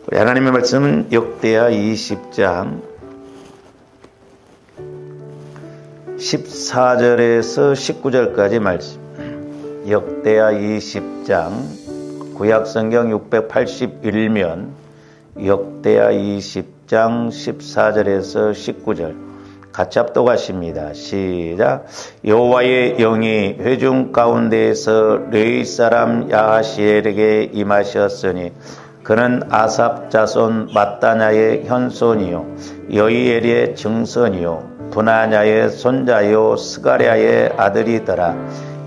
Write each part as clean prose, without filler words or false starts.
우리 하나님의 말씀은 역대하 20장 14절에서 19절까지 말씀. 역대하 20장 구약성경 681면 역대하 20장 14절에서 19절 같이 합독하십니다. 시작. 여호와의 영이 회중 가운데에서 레위 사람 야하시엘에게 임하셨으니 그는 아삽 자손 마따냐의 현손이요 여이엘의 증손이요 분하냐의 손자요 스가랴의 아들이더라.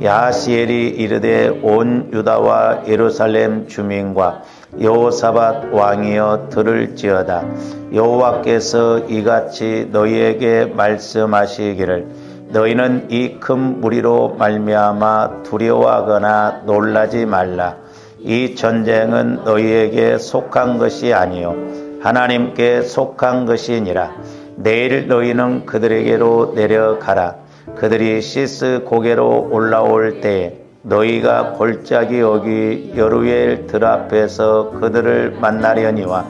야하시엘이 이르되 온 유다와 예루살렘 주민과 여호사밧 왕이여 들을지어다. 여호와께서 이같이 너희에게 말씀하시기를 너희는 이 큰 무리로 말미암아 두려워하거나 놀라지 말라. 이 전쟁은 너희에게 속한 것이 아니요 하나님께 속한 것이니라. 내일 너희는 그들에게로 내려가라. 그들이 시스 고개로 올라올 때에 너희가 골짜기 여기 여루엘 들 앞에서 그들을 만나려니와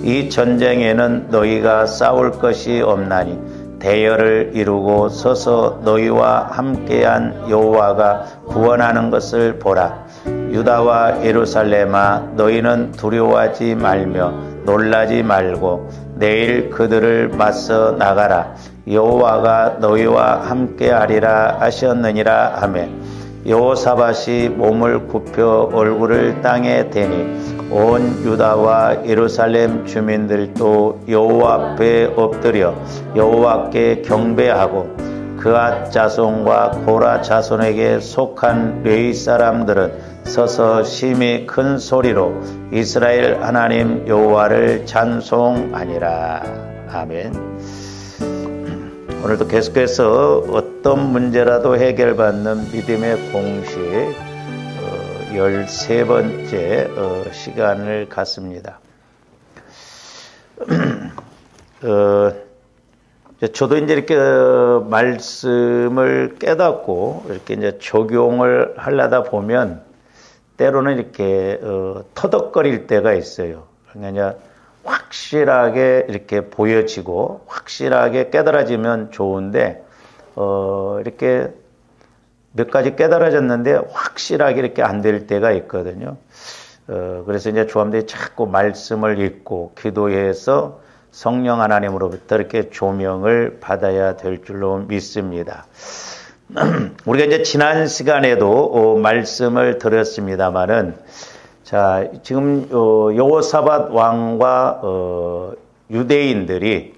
이 전쟁에는 너희가 싸울 것이 없나니 대열을 이루고 서서 너희와 함께한 여호와가 구원하는 것을 보라. 유다와 예루살렘아 너희는 두려워하지 말며 놀라지 말고 내일 그들을 맞서 나가라. 여호와가 너희와 함께하리라 하셨느니라 하매 여호사밧이 몸을 굽혀 얼굴을 땅에 대니 온 유다와 예루살렘 주민들도 여호와 앞에 엎드려 여호와께 경배하고 그앗 자손과 고라 자손에게 속한 레위 사람들은 서서 심히 큰 소리로 이스라엘 하나님 여호와를 찬송하니라. 아멘. 오늘도 계속해서 어떤 문제라도 해결받는 믿음의 공식 13번째 시간을 갖습니다. 저도 이제 이렇게 말씀을 깨닫고 이렇게 이제 적용을 하려다 보면 때로는 이렇게 터덕거릴 때가 있어요. 그러니까 확실하게 이렇게 보여지고 확실하게 깨달아지면 좋은데 이렇게 몇 가지 깨달아졌는데 확실하게 이렇게 안 될 때가 있거든요. 그래서 이제 조합들이 자꾸 말씀을 읽고 기도해서 성령 하나님으로부터 이렇게 조명을 받아야 될 줄로 믿습니다. 우리가 이제 지난 시간에도 말씀을 드렸습니다만은 자, 지금 여호사밧 왕과 유대인들이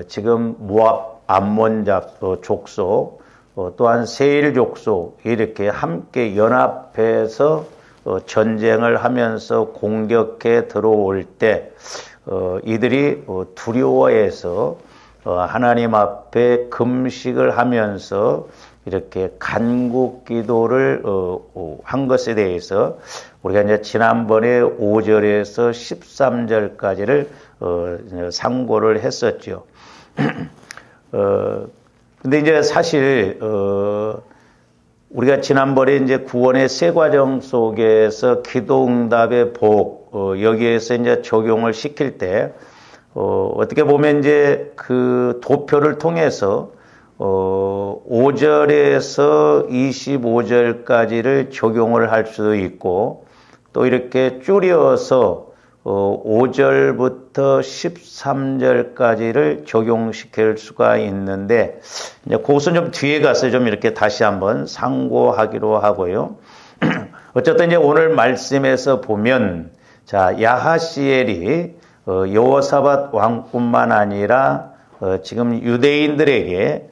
지금 모압 암몬 족속 또한 세일 족속 이렇게 함께 연합해서 전쟁을 하면서 공격해 들어올 때 이들이 두려워해서 하나님 앞에 금식을 하면서 이렇게 간구 기도를 한 것에 대해서 우리가 이제 지난번에 5절에서 13절까지를 상고를 했었죠. 근데 이제 사실 우리가 지난번에 이제 구원의 세 과정 속에서 기도응답의 복 여기에서 이제 적용을 시킬 때 어떻게 보면 이제 그 도표를 통해서 5절에서 25절까지를 적용을 할 수도 있고 또 이렇게 줄여서 5절부터 13절까지를 적용시킬 수가 있는데 이제 그것은 좀 뒤에 가서 좀 이렇게 다시 한번 상고하기로 하고요. 어쨌든 이제 오늘 말씀에서 보면 자 야하시엘이 여호사밧 왕뿐만 아니라 지금 유대인들에게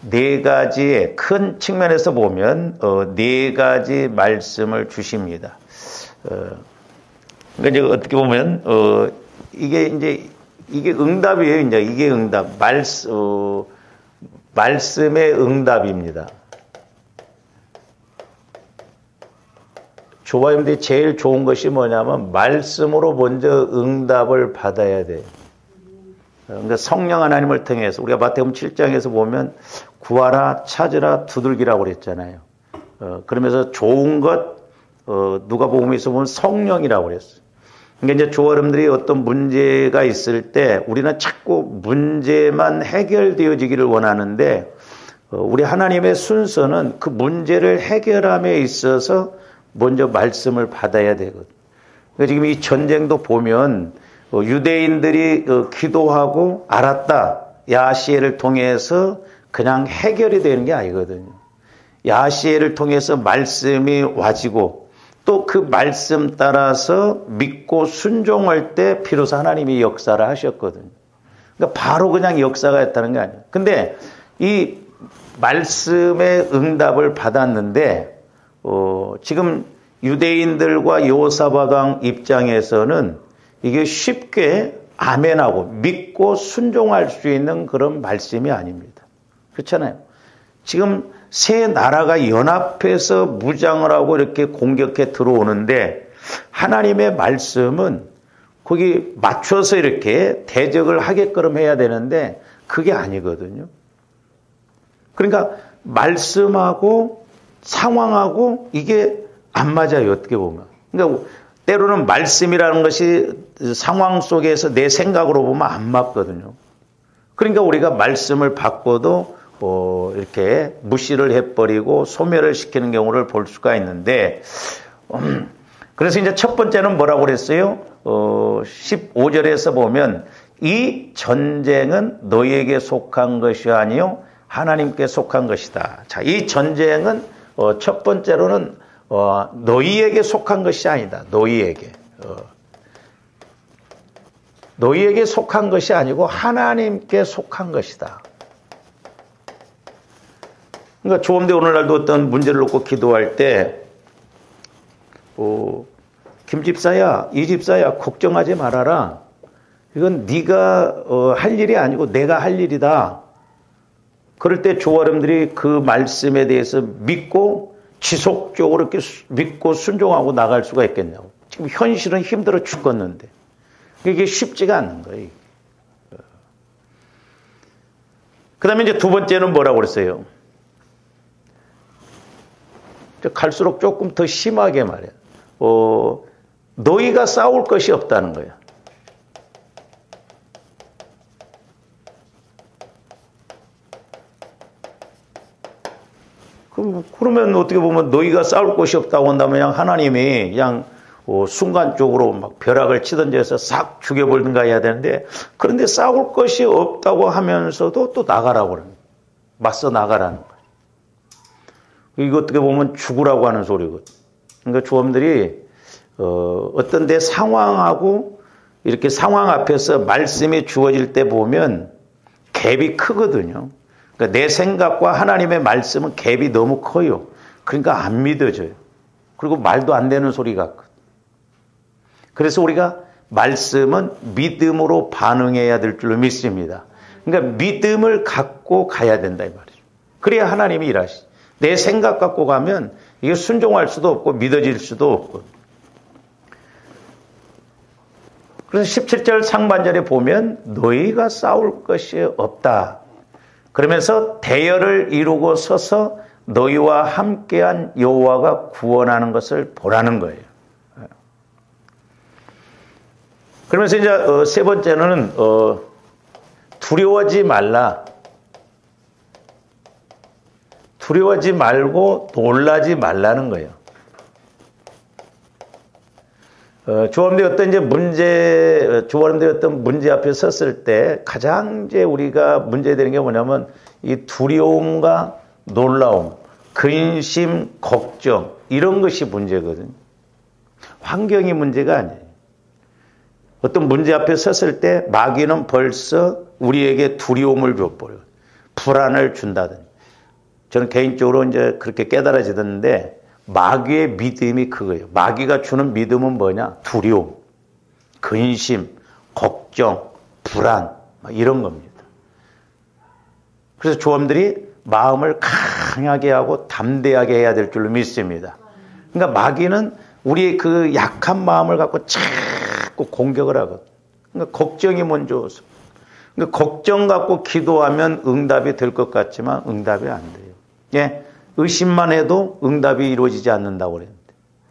네 가지의 큰 측면에서 보면 네 가지 말씀을 주십니다. 그러니까 이제 어떻게 보면 이게 응답이에요. 이제 이게 응답 말씀의 응답입니다. 조바님들이 제일 좋은 것이 뭐냐면 말씀으로 먼저 응답을 받아야 돼요. 그러니까 성령 하나님을 통해서 우리가 마태복음 7장에서 보면 구하라 찾으라 두들기라고 그랬잖아요. 그러면서 좋은 것 누가복음에서 보면 성령이라고 그랬어요. 그러니까 이제 조어름들이 어떤 문제가 있을 때 우리는 자꾸 문제만 해결되어지기를 원하는데 우리 하나님의 순서는 그 문제를 해결함에 있어서 먼저 말씀을 받아야 되거든요. 그러니까 지금 이 전쟁도 보면 유대인들이 기도하고 알았다. 야시엘을 통해서 그냥 해결이 되는 게 아니거든요. 야시엘을 통해서 말씀이 와지고 또 그 말씀 따라서 믿고 순종할 때 비로소 하나님이 역사를 하셨거든요. 그러니까 바로 그냥 역사가 했다는 게 아니에요. 근데 이 말씀의 응답을 받았는데 지금 유대인들과 여호사밧 왕 입장에서는 이게 쉽게 아멘하고 믿고 순종할 수 있는 그런 말씀이 아닙니다. 그렇잖아요. 지금 세 나라가 연합해서 무장을 하고 이렇게 공격해 들어오는데 하나님의 말씀은 거기 맞춰서 이렇게 대적을 하게끔 해야 되는데 그게 아니거든요. 그러니까 말씀하고 상황하고 이게 안 맞아요. 어떻게 보면. 그러니까 때로는 말씀이라는 것이 상황 속에서 내 생각으로 보면 안 맞거든요. 그러니까 우리가 말씀을 받고도 이렇게 무시를 해버리고 소멸을 시키는 경우를 볼 수가 있는데 그래서 이제 첫 번째는 뭐라고 그랬어요? 15절에서 보면 이 전쟁은 너희에게 속한 것이 아니요 하나님께 속한 것이다. 자, 이 전쟁은 첫 번째로는 너희에게 속한 것이 아니다. 너희에게 속한 것이 아니고 하나님께 속한 것이다. 그러니까 조엄대 오늘날도 어떤 문제를 놓고 기도할 때 김 집사야, 이 집사야 걱정하지 말아라. 이건 네가 할 일이 아니고 내가 할 일이다. 그럴 때 조아름들이 그 말씀에 대해서 믿고 지속적으로 이렇게 믿고 순종하고 나갈 수가 있겠냐고. 지금 현실은 힘들어 죽겠는데 이게 쉽지가 않는 거예요. 그 다음에 이제 두 번째는 뭐라고 그랬어요? 갈수록 조금 더 심하게 말해요. 너희가 싸울 것이 없다는 거예요. 그러면 어떻게 보면 너희가 싸울 것이 없다고 한다면 그냥 하나님이 그냥 순간적으로 막 벼락을 치든지 해서 싹 죽여버리든가 해야 되는데 그런데 싸울 것이 없다고 하면서도 또 나가라고 그러는 거예요. 맞서 나가라는 거예요. 이거 어떻게 보면 죽으라고 하는 소리거든요. 그러니까 조엄들이 어떤 데 상황하고 이렇게 상황 앞에서 말씀이 주어질 때 보면 갭이 크거든요. 그러니까 내 생각과 하나님의 말씀은 갭이 너무 커요. 그러니까 안 믿어져요. 그리고 말도 안 되는 소리 같거든요. 그래서 우리가 말씀은 믿음으로 반응해야 될 줄로 믿습니다. 그러니까 믿음을 갖고 가야 된다 이 말이죠. 그래야 하나님이 일하시죠. 내 생각 갖고 가면 이게 순종할 수도 없고 믿어질 수도 없고. 그래서 17절 상반절에 보면 너희가 싸울 것이 없다. 그러면서 대열을 이루고 서서 너희와 함께한 여호와가 구원하는 것을 보라는 거예요. 그러면서 이제 세 번째는 두려워하지 말라. 두려워하지 말고 놀라지 말라는 거예요. 조언들이 어떤 문제 앞에 섰을 때 가장 이제 우리가 문제되는 게 뭐냐면 이 두려움과 놀라움, 근심, 걱정 이런 것이 문제거든요. 환경이 문제가 아니에요. 어떤 문제 앞에 섰을 때 마귀는 벌써 우리에게 두려움을 줘버려요. 불안을 준다든지. 저는 개인적으로 이제 그렇게 깨달아지던데 마귀의 믿음이 그거예요. 마귀가 주는 믿음은 뭐냐? 두려움, 근심, 걱정, 불안 이런 겁니다. 그래서 조언들이 마음을 강하게 하고 담대하게 해야 될 줄로 믿습니다. 그러니까 마귀는 우리의 그 약한 마음을 갖고 자꾸 공격을 하거든요. 그러니까 걱정이 먼저서. 그러니까 걱정 갖고 기도하면 응답이 될 것 같지만 응답이 안 돼요. 예, 의심만 해도 응답이 이루어지지 않는다고 그랬는데.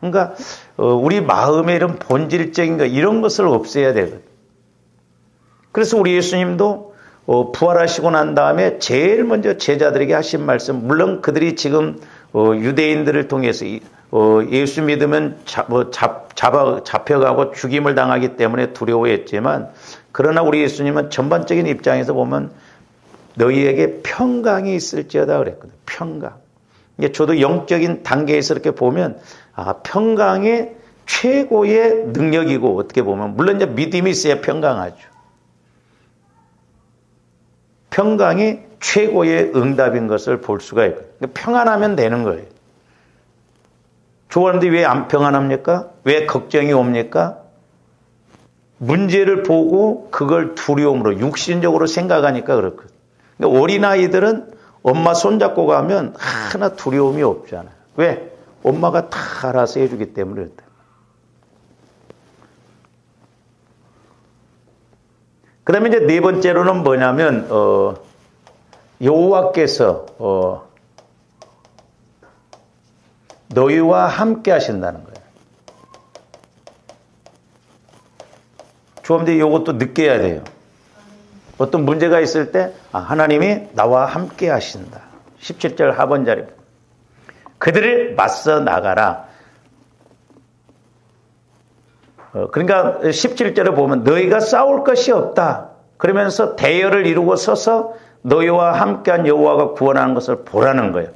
그러니까 우리 마음의 이런 본질적인 것 이런 것을 없애야 되거든요. 그래서 우리 예수님도 부활하시고 난 다음에 제일 먼저 제자들에게 하신 말씀, 물론 그들이 지금 유대인들을 통해서 예수 믿으면 잡혀가고 죽임을 당하기 때문에 두려워했지만, 그러나 우리 예수님은 전반적인 입장에서 보면 너희에게 평강이 있을지어다 그랬거든요. 평강. 저도 영적인 단계에서 이렇게 보면 평강의 최고의 능력이고, 어떻게 보면 물론 이제 믿음이 있어야 평강하죠. 평강이 최고의 응답인 것을 볼 수가 있고요. 평안하면 되는 거예요. 좋아하는데 왜 안 평안합니까? 왜 걱정이 옵니까? 문제를 보고 그걸 두려움으로 육신적으로 생각하니까 그렇거든요. 그러니까 어린아이들은 엄마 손잡고 가면 하나 두려움이 없잖아요. 왜? 엄마가 다 알아서 해주기 때문에 그렇다. 그 다음에 이제 네 번째로는 뭐냐면, 여호와께서, 너희와 함께 하신다는 거예요. 조금더 이것도 느껴야 돼요. 어떤 문제가 있을 때, 하나님이 나와 함께 하신다. 17절 하반절에. 그들을 맞서 나가라. 그러니까 17절에 보면 너희가 싸울 것이 없다. 그러면서 대열을 이루고 서서 너희와 함께한 여호와가 구원하는 것을 보라는 거예요.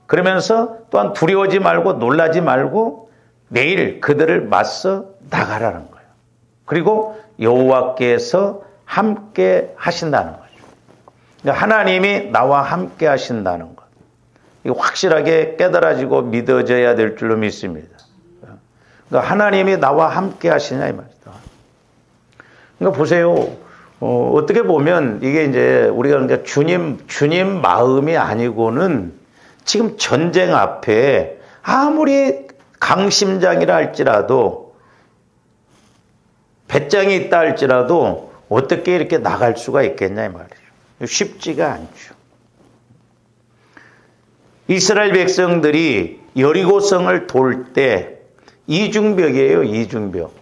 그러면서 또한 두려워하지 말고 놀라지 말고 내일 그들을 맞서 나가라는 거예요. 그리고 여호와께서 함께 하신다는 거죠. 그러니까 하나님이 나와 함께 하신다는 것. 이거 확실하게 깨달아지고 믿어져야 될 줄로 믿습니다. 그러니까 하나님이 나와 함께 하시냐 이 말이다. 그러니까 보세요. 어떻게 보면 이게 이제 우리가 그러니까 주님 마음이 아니고는 지금 전쟁 앞에 아무리 강심장이라 할지라도 배짱이 있다 할지라도 어떻게 이렇게 나갈 수가 있겠냐 이 말이에요. 쉽지가 않죠. 이스라엘 백성들이 여리고성을 돌 때 이중벽이에요. 이중벽.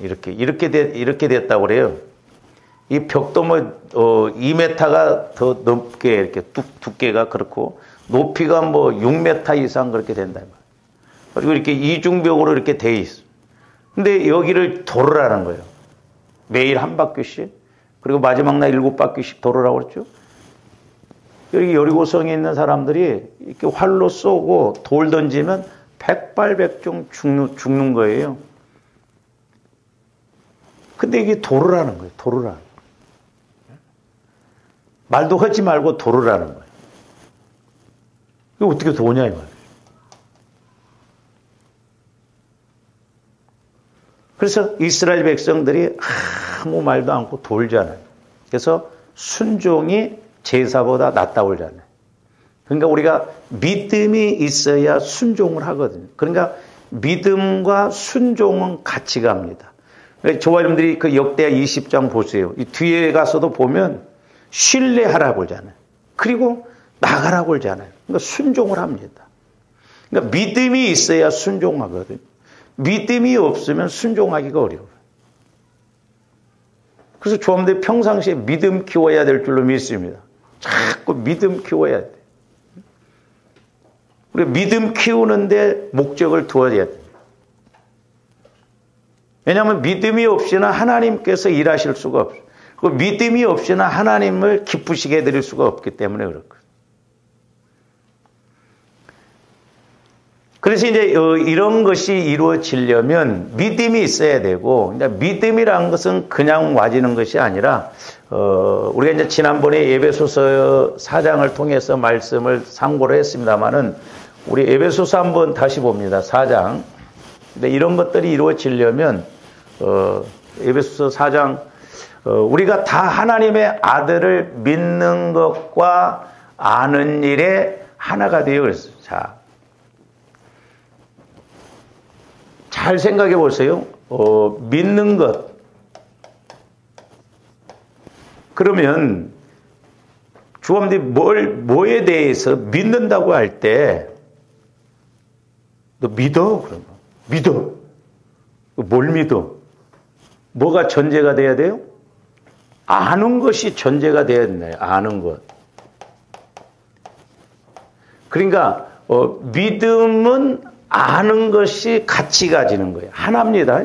이렇게 됐다고 그래요. 이 벽도 2m가 더 높게 이렇게 두께가 그렇고 높이가 6m 이상 그렇게 된다. 그리고 이렇게 이중벽으로 이렇게 돼 있어. 근데 여기를 돌으라는 거예요. 매일 한 바퀴씩. 그리고 마지막 날 7바퀴씩 돌으라고 그랬죠. 여기 여리고성에 있는 사람들이 이렇게 활로 쏘고 돌 던지면 백발백중 죽는 거예요. 근데 이게 돌으라는 거예요. 돌으라는 거예요. 말도 하지 말고 돌으라는 거예요. 이거 어떻게 도냐 이 말이에요. 그래서 이스라엘 백성들이 아무 말도 않고 돌잖아요. 그래서 순종이 제사보다 낫다고 그러잖아요. 그러니까 우리가 믿음이 있어야 순종을 하거든요. 그러니까 믿음과 순종은 같이 갑니다. 저와 여러분들이 그 역대하 20장 보세요. 이 뒤에 가서도 보면 신뢰하라고 그러잖아요. 그리고 나가라고 그러잖아요. 그러니까 순종을 합니다. 그러니까 믿음이 있어야 순종하거든요. 믿음이 없으면 순종하기가 어려워요. 그래서 저한테 평상시에 믿음 키워야 될 줄로 믿습니다. 자꾸 믿음 키워야 돼. 우리 믿음 키우는데 목적을 두어야 돼. 왜냐하면 믿음이 없이는 하나님께서 일하실 수가 없어요. 그 믿음이 없이는 하나님을 기쁘시게 해드릴 수가 없기 때문에 그렇거든요. 그래서 이제 이런 것이 이루어지려면 믿음이 있어야 되고, 믿음이라는 것은 그냥 와지는 것이 아니라, 우리가 이제 지난번에 에베소서 4장을 통해서 말씀을 상고를 했습니다만은, 우리 에베소서 한번 다시 봅니다. 4장. 근데 이런 것들이 이루어지려면, 에베소서 4장, 우리가 다 하나님의 아들을 믿는 것과 아는 일에 하나가 되어 그랬어요. 자. 잘 생각해 보세요. 믿는 것. 그러면 주님들이 뭐에 대해서 믿는다고 할 때 너 믿어? 그러면 믿어. 뭘 믿어? 뭐가 전제가 돼야 돼요? 아는 것이 전제가 돼야 된다. 아는 것. 그러니까 믿음은 아는 것이 같이 가지는 거예요. 하나입니다.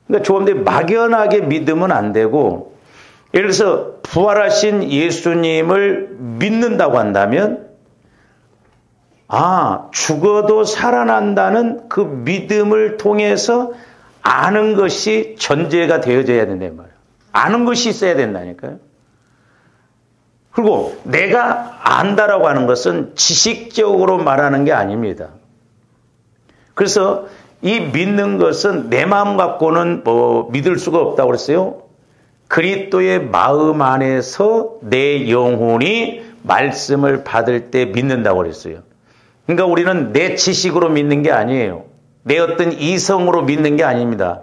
그러니까 조금더 막연하게 믿으면 안 되고, 예를 들어서 부활하신 예수님을 믿는다고 한다면 죽어도 살아난다는 그 믿음을 통해서 아는 것이 전제가 되어져야 된단 말이에요. 아는 것이 있어야 된다니까요. 그리고 내가 안다라고 하는 것은 지식적으로 말하는 게 아닙니다. 그래서 이 믿는 것은 내 마음 갖고는 믿을 수가 없다고 그랬어요. 그리스도의 마음 안에서 내 영혼이 말씀을 받을 때 믿는다고 그랬어요. 그러니까 우리는 내 지식으로 믿는 게 아니에요. 내 어떤 이성으로 믿는 게 아닙니다.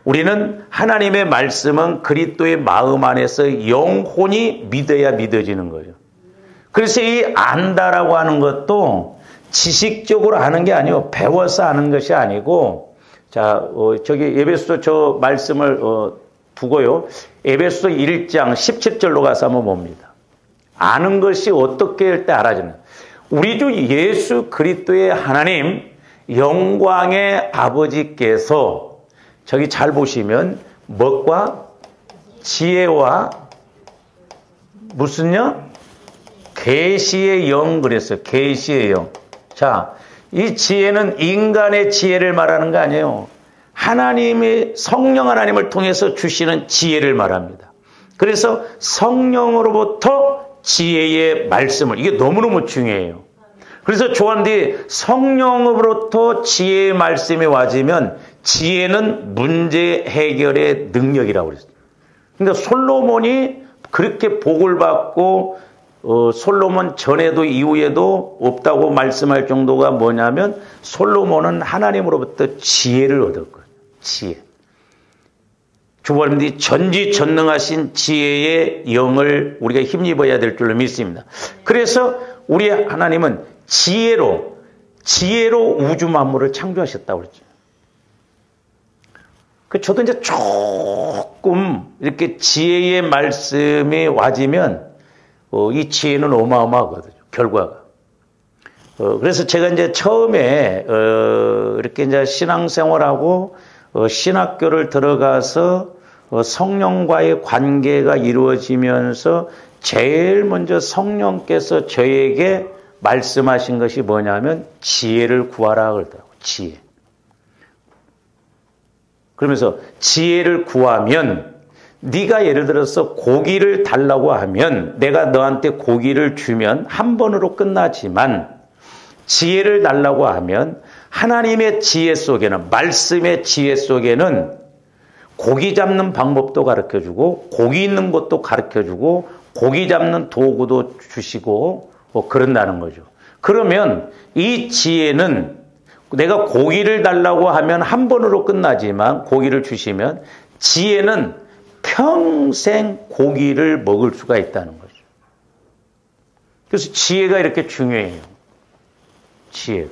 우리는 하나님의 말씀은 그리스도의 마음 안에서 영혼이 믿어야 믿어지는 거예요. 그래서 이 안다라고 하는 것도 지식적으로 아는 게 아니고 배워서 아는 것이 아니고, 자, 저기 에베소서 저 말씀을 두고요. 에베소서 1장 17절로 가서 한번 봅니다. 아는 것이 어떻게 할 때 알아지는. 우리 주 예수 그리스도의 하나님 영광의 아버지께서 저기 잘 보시면 무엇과 지혜와 무슨요? 계시의 영 그랬어요. 계시의 영. 자, 이 지혜는 인간의 지혜를 말하는 거 아니에요. 하나님의 성령 하나님을 통해서 주시는 지혜를 말합니다. 그래서 성령으로부터 지혜의 말씀을, 이게 너무너무 중요해요. 그래서 조한디 성령으로부터 지혜의 말씀이 와지면 지혜는 문제 해결의 능력이라고 그랬어요. 그러니까 솔로몬이 그렇게 복을 받고 솔로몬 전에도 이후에도 없다고 말씀할 정도가 뭐냐면 솔로몬은 하나님으로부터 지혜를 얻었거든요. 지혜. 주님이 전지전능하신 지혜의 영을 우리가 힘입어야 될 줄로 믿습니다. 그래서 우리 하나님은 지혜로 우주 만물을 창조하셨다고 그랬죠. 저도 이제 조금 이렇게 지혜의 말씀이 와지면 이 지혜는 어마어마하거든요. 결과가. 그래서 제가 이제 처음에 이렇게 이제 신앙생활하고 신학교를 들어가서 성령과의 관계가 이루어지면서 제일 먼저 성령께서 저에게 말씀하신 것이 뭐냐면 지혜를 구하라 그러더라고요. 지혜. 그러면서 지혜를 구하면 네가 예를 들어서 고기를 달라고 하면 내가 너한테 고기를 주면 한 번으로 끝나지만 지혜를 달라고 하면 하나님의 지혜 속에는, 말씀의 지혜 속에는 고기 잡는 방법도 가르쳐주고 고기 있는 것도 가르쳐주고 고기 잡는 도구도 주시고 그런다는 거죠. 그러면 이 지혜는 내가 고기를 달라고 하면 한 번으로 끝나지만 고기를 주시면 지혜는 평생 고기를 먹을 수가 있다는 거죠. 그래서 지혜가 이렇게 중요해요. 지혜가.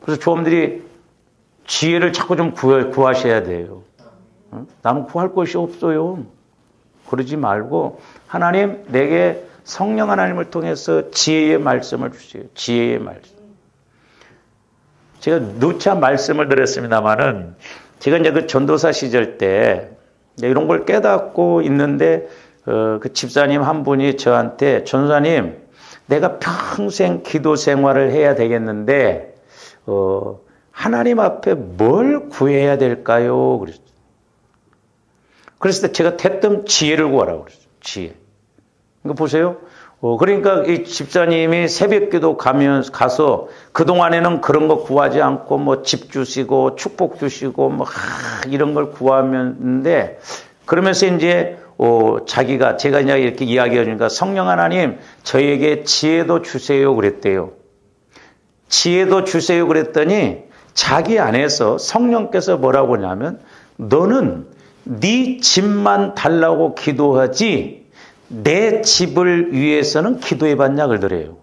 그래서 조험들이 지혜를 자꾸 좀 구하셔야 돼요. 나는 구할 것이 없어요. 그러지 말고 하나님 내게 성령 하나님을 통해서 지혜의 말씀을 주세요. 지혜의 말씀. 제가 누차 말씀을 드렸습니다만은 제가 이제 그 전도사 시절 때 이런 걸 깨닫고 있는데 그 집사님 한 분이 저한테 전도사님 내가 평생 기도 생활을 해야 되겠는데 하나님 앞에 뭘 구해야 될까요? 그랬어요. 그랬을 때 제가 대뜸 지혜를 구하라고 그랬어요. 지혜. 이거 보세요. 그러니까 이 집사님이 새벽기도 가서 그동안에는 그런 거 구하지 않고 뭐 집 주시고 축복 주시고 뭐 이런 걸 구하는데 그러면서 이제 자기가 제가 이제 이렇게 이야기해 주니까 성령 하나님 저에게 지혜도 주세요 그랬대요. 지혜도 주세요 그랬더니 자기 안에서 성령께서 뭐라고 하냐면 너는 네 집만 달라고 기도하지 내 집을 위해서는 기도해봤냐 그러더래요.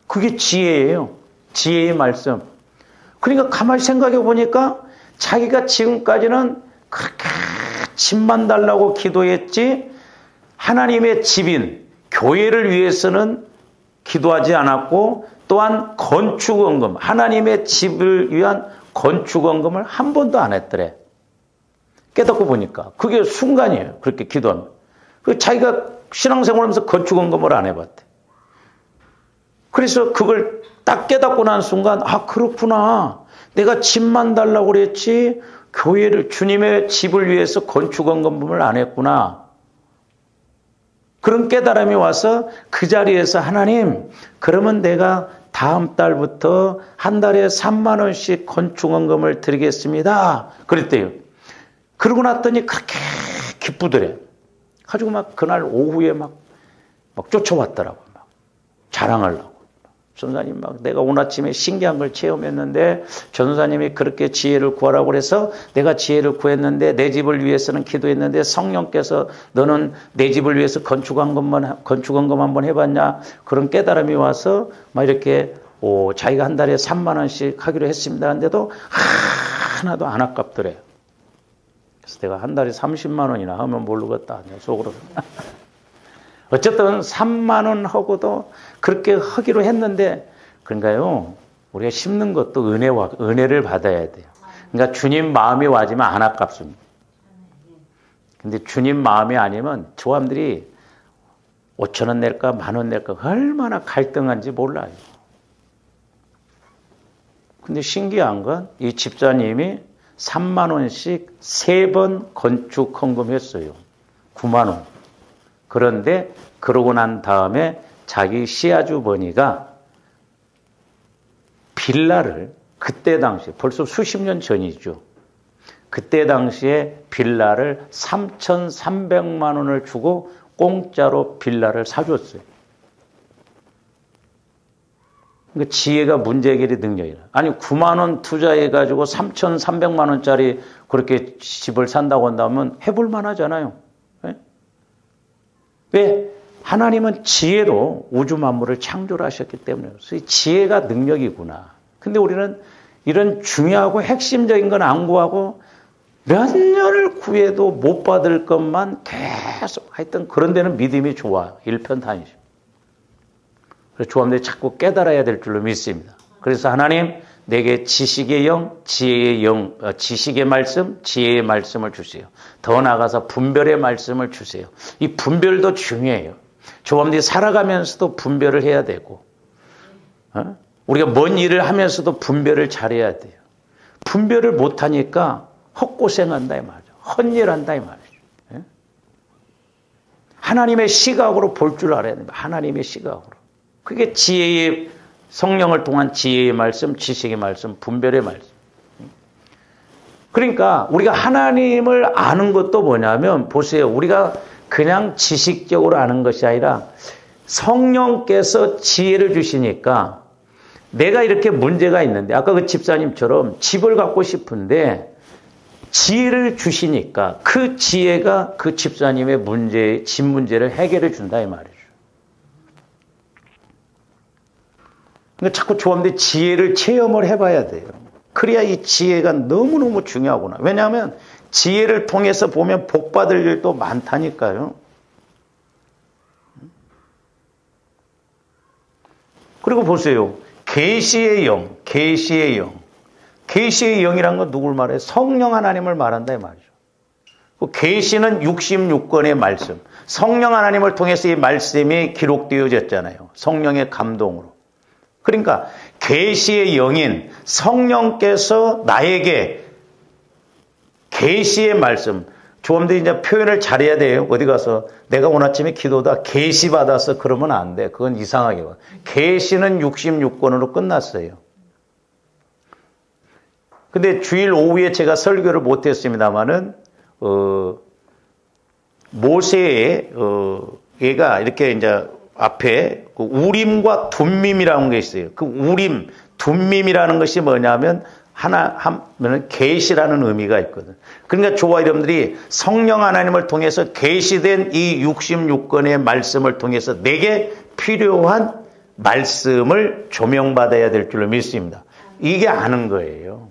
그게 지혜예요. 지혜의 말씀. 그러니까 가만히 생각해 보니까 자기가 지금까지는 그렇게 집만 달라고 기도했지 하나님의 집인 교회를 위해서는 기도하지 않았고 또한 건축원금, 하나님의 집을 위한 건축원금을 한 번도 안 했더래. 깨닫고 보니까 그게 순간이에요. 그렇게 기도하면. 자기가 신앙생활하면서 건축원금을 안 해봤대. 그래서 그걸 딱 깨닫고 난 순간 아 그렇구나. 내가 집만 달라고 그랬지 교회를 주님의 집을 위해서 건축원금을 안 했구나. 그런 깨달음이 와서 그 자리에서 하나님 그러면 내가 다음 달부터 한 달에 3만 원씩 건축원금을 드리겠습니다. 그랬대요. 그러고 났더니 그렇게 기쁘더래. 가지고 막 그날 오후에 막 쫓아왔더라고. 막 자랑하려고. 전사님 막 내가 오늘 아침에 신기한 걸 체험했는데 전사님이 그렇게 지혜를 구하라고 그래서 내가 지혜를 구했는데 내 집을 위해서는 기도했는데 성령께서 너는 내 집을 위해서 건축원금 한번 해봤냐 그런 깨달음이 와서 막 이렇게 자기가 한 달에 3만 원씩 하기로 했습니다. 한데도 하나도 안 아깝더래요. 그래서 내가 한 달에 30만 원이나 하면 모르겠다 속으로. 어쨌든 3만 원 하고도 그렇게 하기로 했는데 그러니까요 우리가 심는 것도 은혜를 받아야 돼요. 그러니까 주님 마음이 와지면 안 아깝습니다. 근데 주님 마음이 아니면 저 사람들이 5천 원 낼까 10,000원 낼까 얼마나 갈등한지 몰라요. 근데 신기한 건 이 집사님이 3만 원씩 3번 건축 헌금했어요. 9만 원. 그런데 그러고 난 다음에 자기 시아주버니가 빌라를 그때 당시 벌써 수십 년 전이죠. 그때 당시에 빌라를 3,300만 원을 주고 공짜로 빌라를 사줬어요. 그러니까 지혜가 문제 해결의 능력이라. 아니 9만 원 투자해가지고 3,300만 원짜리 그렇게 집을 산다고 한다면 해볼 만하잖아요. 왜? 하나님은 지혜로 우주 만물을 창조를 하셨기 때문에 그래서 지혜가 능력이구나. 근데 우리는 이런 중요하고 핵심적인 건 안 구하고 몇 년을 구해도 못 받을 것만 계속 하여튼 그런 데는 믿음이 좋아. 일편단이죠. 그래서 조합들이 자꾸 깨달아야 될 줄로 믿습니다. 그래서 하나님 내게 지식의 영, 지혜의 영, 지식의 말씀, 지혜의 말씀을 주세요. 더 나아가서 분별의 말씀을 주세요. 이 분별도 중요해요. 조합들이 살아가면서도 분별을 해야 되고 우리가 뭔 일을 하면서도 분별을 잘해야 돼요. 분별을 못하니까 헛고생한다 이 말이죠. 헛일한다 이 말이죠. 하나님의 시각으로 볼 줄 알아야 됩니다. 하나님의 시각으로. 그게 지혜의 성령을 통한 지혜의 말씀, 지식의 말씀, 분별의 말씀. 그러니까 우리가 하나님을 아는 것도 뭐냐면 보세요. 우리가 그냥 지식적으로 아는 것이 아니라 성령께서 지혜를 주시니까 내가 이렇게 문제가 있는데 아까 그 집사님처럼 집을 갖고 싶은데 지혜를 주시니까 그 지혜가 그 집사님의 문제, 집 문제를 해결해 준다 이 말이죠. 그러니까 자꾸 조합대 지혜를 체험을 해봐야 돼요. 그래야 이 지혜가 너무너무 중요하구나. 왜냐하면 지혜를 통해서 보면 복 받을 일도 많다니까요. 그리고 보세요. 계시의 영, 계시의 영. 계시의 영이란 건 누굴 말해요? 성령 하나님을 말한다 이 말이죠. 계시는 66권의 말씀. 성령 하나님을 통해서 이 말씀이 기록되어졌잖아요. 성령의 감동으로. 그러니까 계시의 영인 성령께서 나에게 계시의 말씀, 조금들 이제 표현을 잘해야 돼요. 어디 가서 내가 오늘 아침에 기도다 계시 받아서 그러면 안 돼. 그건 이상하게 봐. 계시는 66권으로 끝났어요. 근데 주일 오후에 제가 설교를 못했습니다만은 모세의 얘가 이렇게 이제 앞에 그 우림과 둠밈이라는 게 있어요. 그 우림, 둠밈이라는 것이 뭐냐면 하나는 계시라는 의미가 있거든. 그러니까 저와 여러분들이 성령 하나님을 통해서 계시된 이 66권의 말씀을 통해서 내게 필요한 말씀을 조명받아야 될 줄로 믿습니다. 이게 아는 거예요.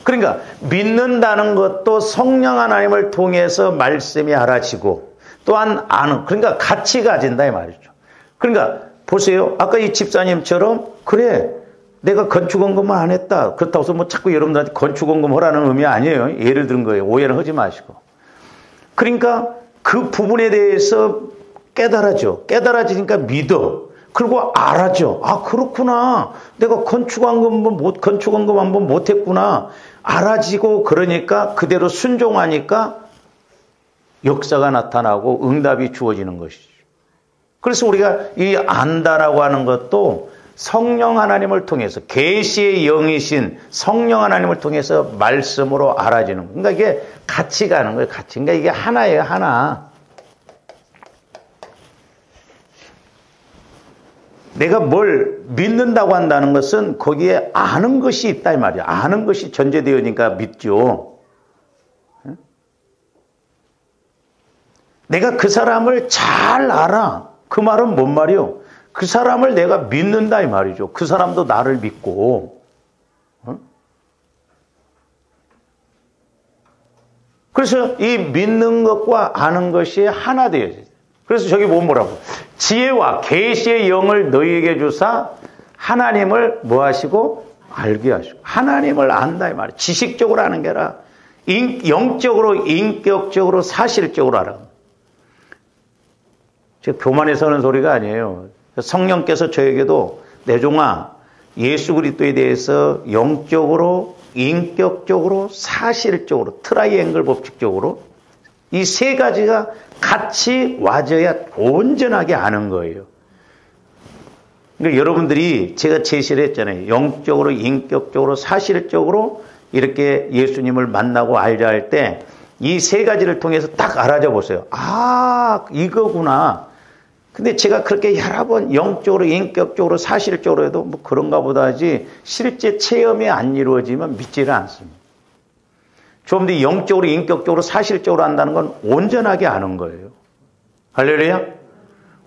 그러니까 믿는다는 것도 성령 하나님을 통해서 말씀이 알아지고 또한 아는, 그러니까 같이 가진다 이 말이죠. 그러니까 보세요. 아까 이 집사님처럼 그래 내가 건축원금을 안 했다. 그렇다고 해서 뭐 자꾸 여러분들한테 건축원금 하라는 의미 아니에요. 예를 든 거예요. 오해는 하지 마시고. 그러니까 그 부분에 대해서 깨달아져. 깨달아지니까 믿어. 그리고 알아죠. 아 그렇구나. 내가 건축원금 한번 못했구나. 알아지고 그러니까 그대로 순종하니까 역사가 나타나고 응답이 주어지는 것이죠. 그래서 우리가 이 안다라고 하는 것도 성령 하나님을 통해서 계시의 영이신 성령 하나님을 통해서 말씀으로 알아지는 거예요. 그러니까 이게 같이 가는 거예요. 같이. 그러니까 이게 하나예요. 하나. 내가 뭘 믿는다고 한다는 것은 거기에 아는 것이 있다 이 말이야. 아는 것이 전제되어니까 믿죠. 내가 그 사람을 잘 알아. 그 말은 뭔 말이요? 그 사람을 내가 믿는다 이 말이죠. 그 사람도 나를 믿고. 그래서 이 믿는 것과 아는 것이 하나 되어져요. 그래서 저기 보면 뭐라고? 지혜와 계시의 영을 너희에게 주사 하나님을 뭐 하시고? 알게 하시고. 하나님을 안다 이 말이에요. 지식적으로 아는 게 아니라 영적으로, 인격적으로, 사실적으로 알아. 제가 교만에서 하는 소리가 아니에요. 성령께서 저에게도 내 종아 예수 그리스도에 대해서 영적으로, 인격적으로, 사실적으로, 트라이앵글 법칙적으로 이 세 가지가 같이 와줘야 온전하게 아는 거예요. 그러니까 여러분들이 제가 제시를 했잖아요. 영적으로, 인격적으로, 사실적으로 이렇게 예수님을 만나고 알자 할 때 이 세 가지를 통해서 딱 알아져 보세요. 아, 이거구나. 근데 제가 그렇게 여러 번 영적으로, 인격적으로, 사실적으로 해도 뭐 그런가 보다 하지 실제 체험이 안 이루어지면 믿지를 않습니다. 좀 더 영적으로, 인격적으로, 사실적으로 한다는 건 온전하게 아는 거예요. 할렐루야?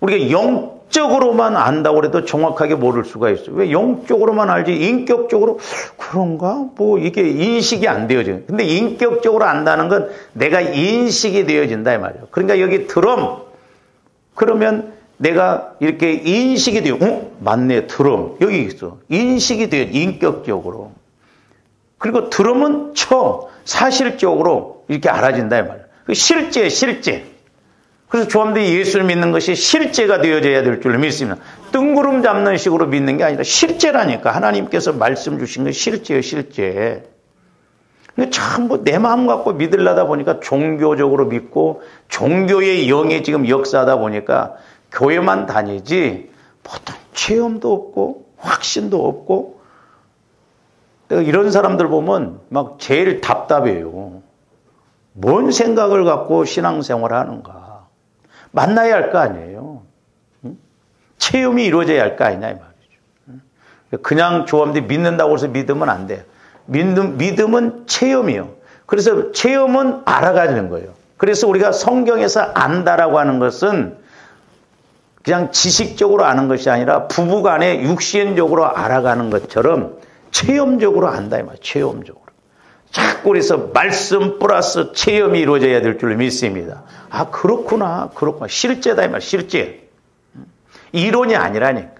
우리가 영적으로만 안다고 해도 정확하게 모를 수가 있어요. 왜 영적으로만 알지 인격적으로 그런가? 뭐 이게 인식이 안 되어져요. 근데 인격적으로 안다는 건 내가 인식이 되어진다 이 말이에요. 그러니까 여기 드럼 그러면 내가 이렇게 인식이 돼요. 맞네, 드럼. 여기 있어. 인식이 돼요. 인격적으로. 그리고 드럼은 사실적으로 이렇게 알아진다 이 말이에요. 실제. 그래서 조함들이 예수를 믿는 것이 실제가 되어져야 될 줄 믿습니다. 뜬구름 잡는 식으로 믿는 게 아니라 실제라니까. 하나님께서 말씀 주신 건 실제예요, 실제. 근데 참 내 마음 갖고 믿으려다 보니까 종교적으로 믿고 종교의 영이 지금 역사하다 보니까 교회만 다니지 보통 체험도 없고 확신도 없고 내가 이런 사람들 보면 막 제일 답답해요. 뭔 생각을 갖고 신앙생활을 하는가. 만나야 할 거 아니에요. 체험이 이루어져야 할 거 아니냐 이 말이죠. 그냥 조함들이 믿는다고 해서 믿으면 안 돼요. 믿음은 체험이요. 그래서 체험은 알아가는 거예요. 그래서 우리가 성경에서 안다라고 하는 것은 그냥 지식적으로 아는 것이 아니라 부부간에 육신적으로 알아가는 것처럼 체험적으로 안다 이 말이에요. 체험적으로. 자꾸 그래서 말씀 플러스 체험이 이루어져야 될 줄 믿습니다. 아 그렇구나. 실제다 이 말이에요. 실제. 이론이 아니라니까.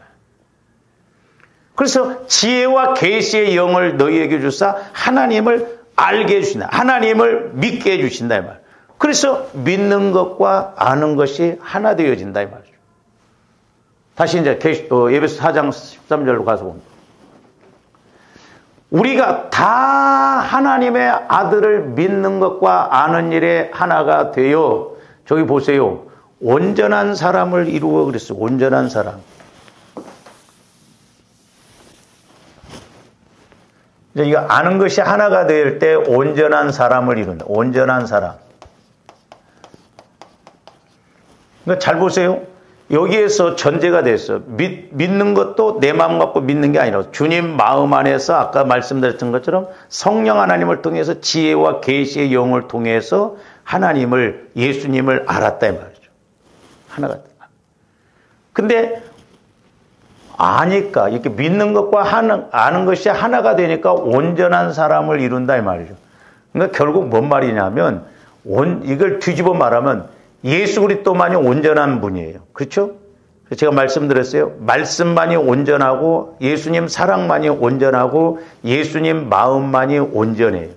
그래서 지혜와 계시의 영을 너희에게 주사 하나님을 알게 해주신다. 하나님을 믿게 해주신다 이 말. 그래서 믿는 것과 아는 것이 하나 되어진다 이 말이죠. 다시 이제 에베소 4장 13절로 가서 봅니다. 우리가 다 하나님의 아들을 믿는 것과 아는 일에 하나가 되어 저기 보세요. 온전한 사람을 이루어 그랬어요. 온전한 사람. 이거 아는 것이 하나가 될 때 온전한 사람을 이룬다. 온전한 사람. 그러니까 잘 보세요. 여기에서 전제가 됐어요. 믿는 것도 내 마음 갖고 믿는 게 아니라 주님 마음 안에서 아까 말씀드렸던 것처럼 성령 하나님을 통해서 지혜와 계시의 영을 통해서 하나님을 예수님을 알았다 이 말이죠. 하나가. 근데 아니까 이렇게 믿는 것과 아는 것이 하나가 되니까 온전한 사람을 이룬다 이 말이죠. 그러니까 결국 뭔 말이냐면 이걸 뒤집어 말하면 예수 그리스도만이 온전한 분이에요. 그렇죠? 제가 말씀드렸어요. 말씀만이 온전하고 예수님 사랑만이 온전하고 예수님 마음만이 온전해요.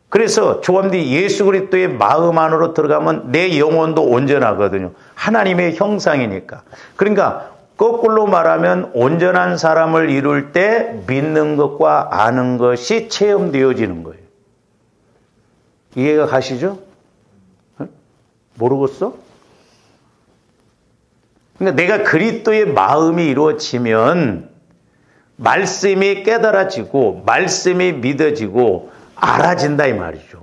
그래서 조함디 예수 그리스도의 마음 안으로 들어가면 내 영혼도 온전하거든요. 하나님의 형상이니까. 그러니까 거꾸로 말하면 온전한 사람을 이룰 때 믿는 것과 아는 것이 체험되어지는 거예요. 이해가 가시죠? 모르겠어? 그러니까 내가 그리스도의 마음이 이루어지면 말씀이 깨달아지고 말씀이 믿어지고 알아진다 이 말이죠.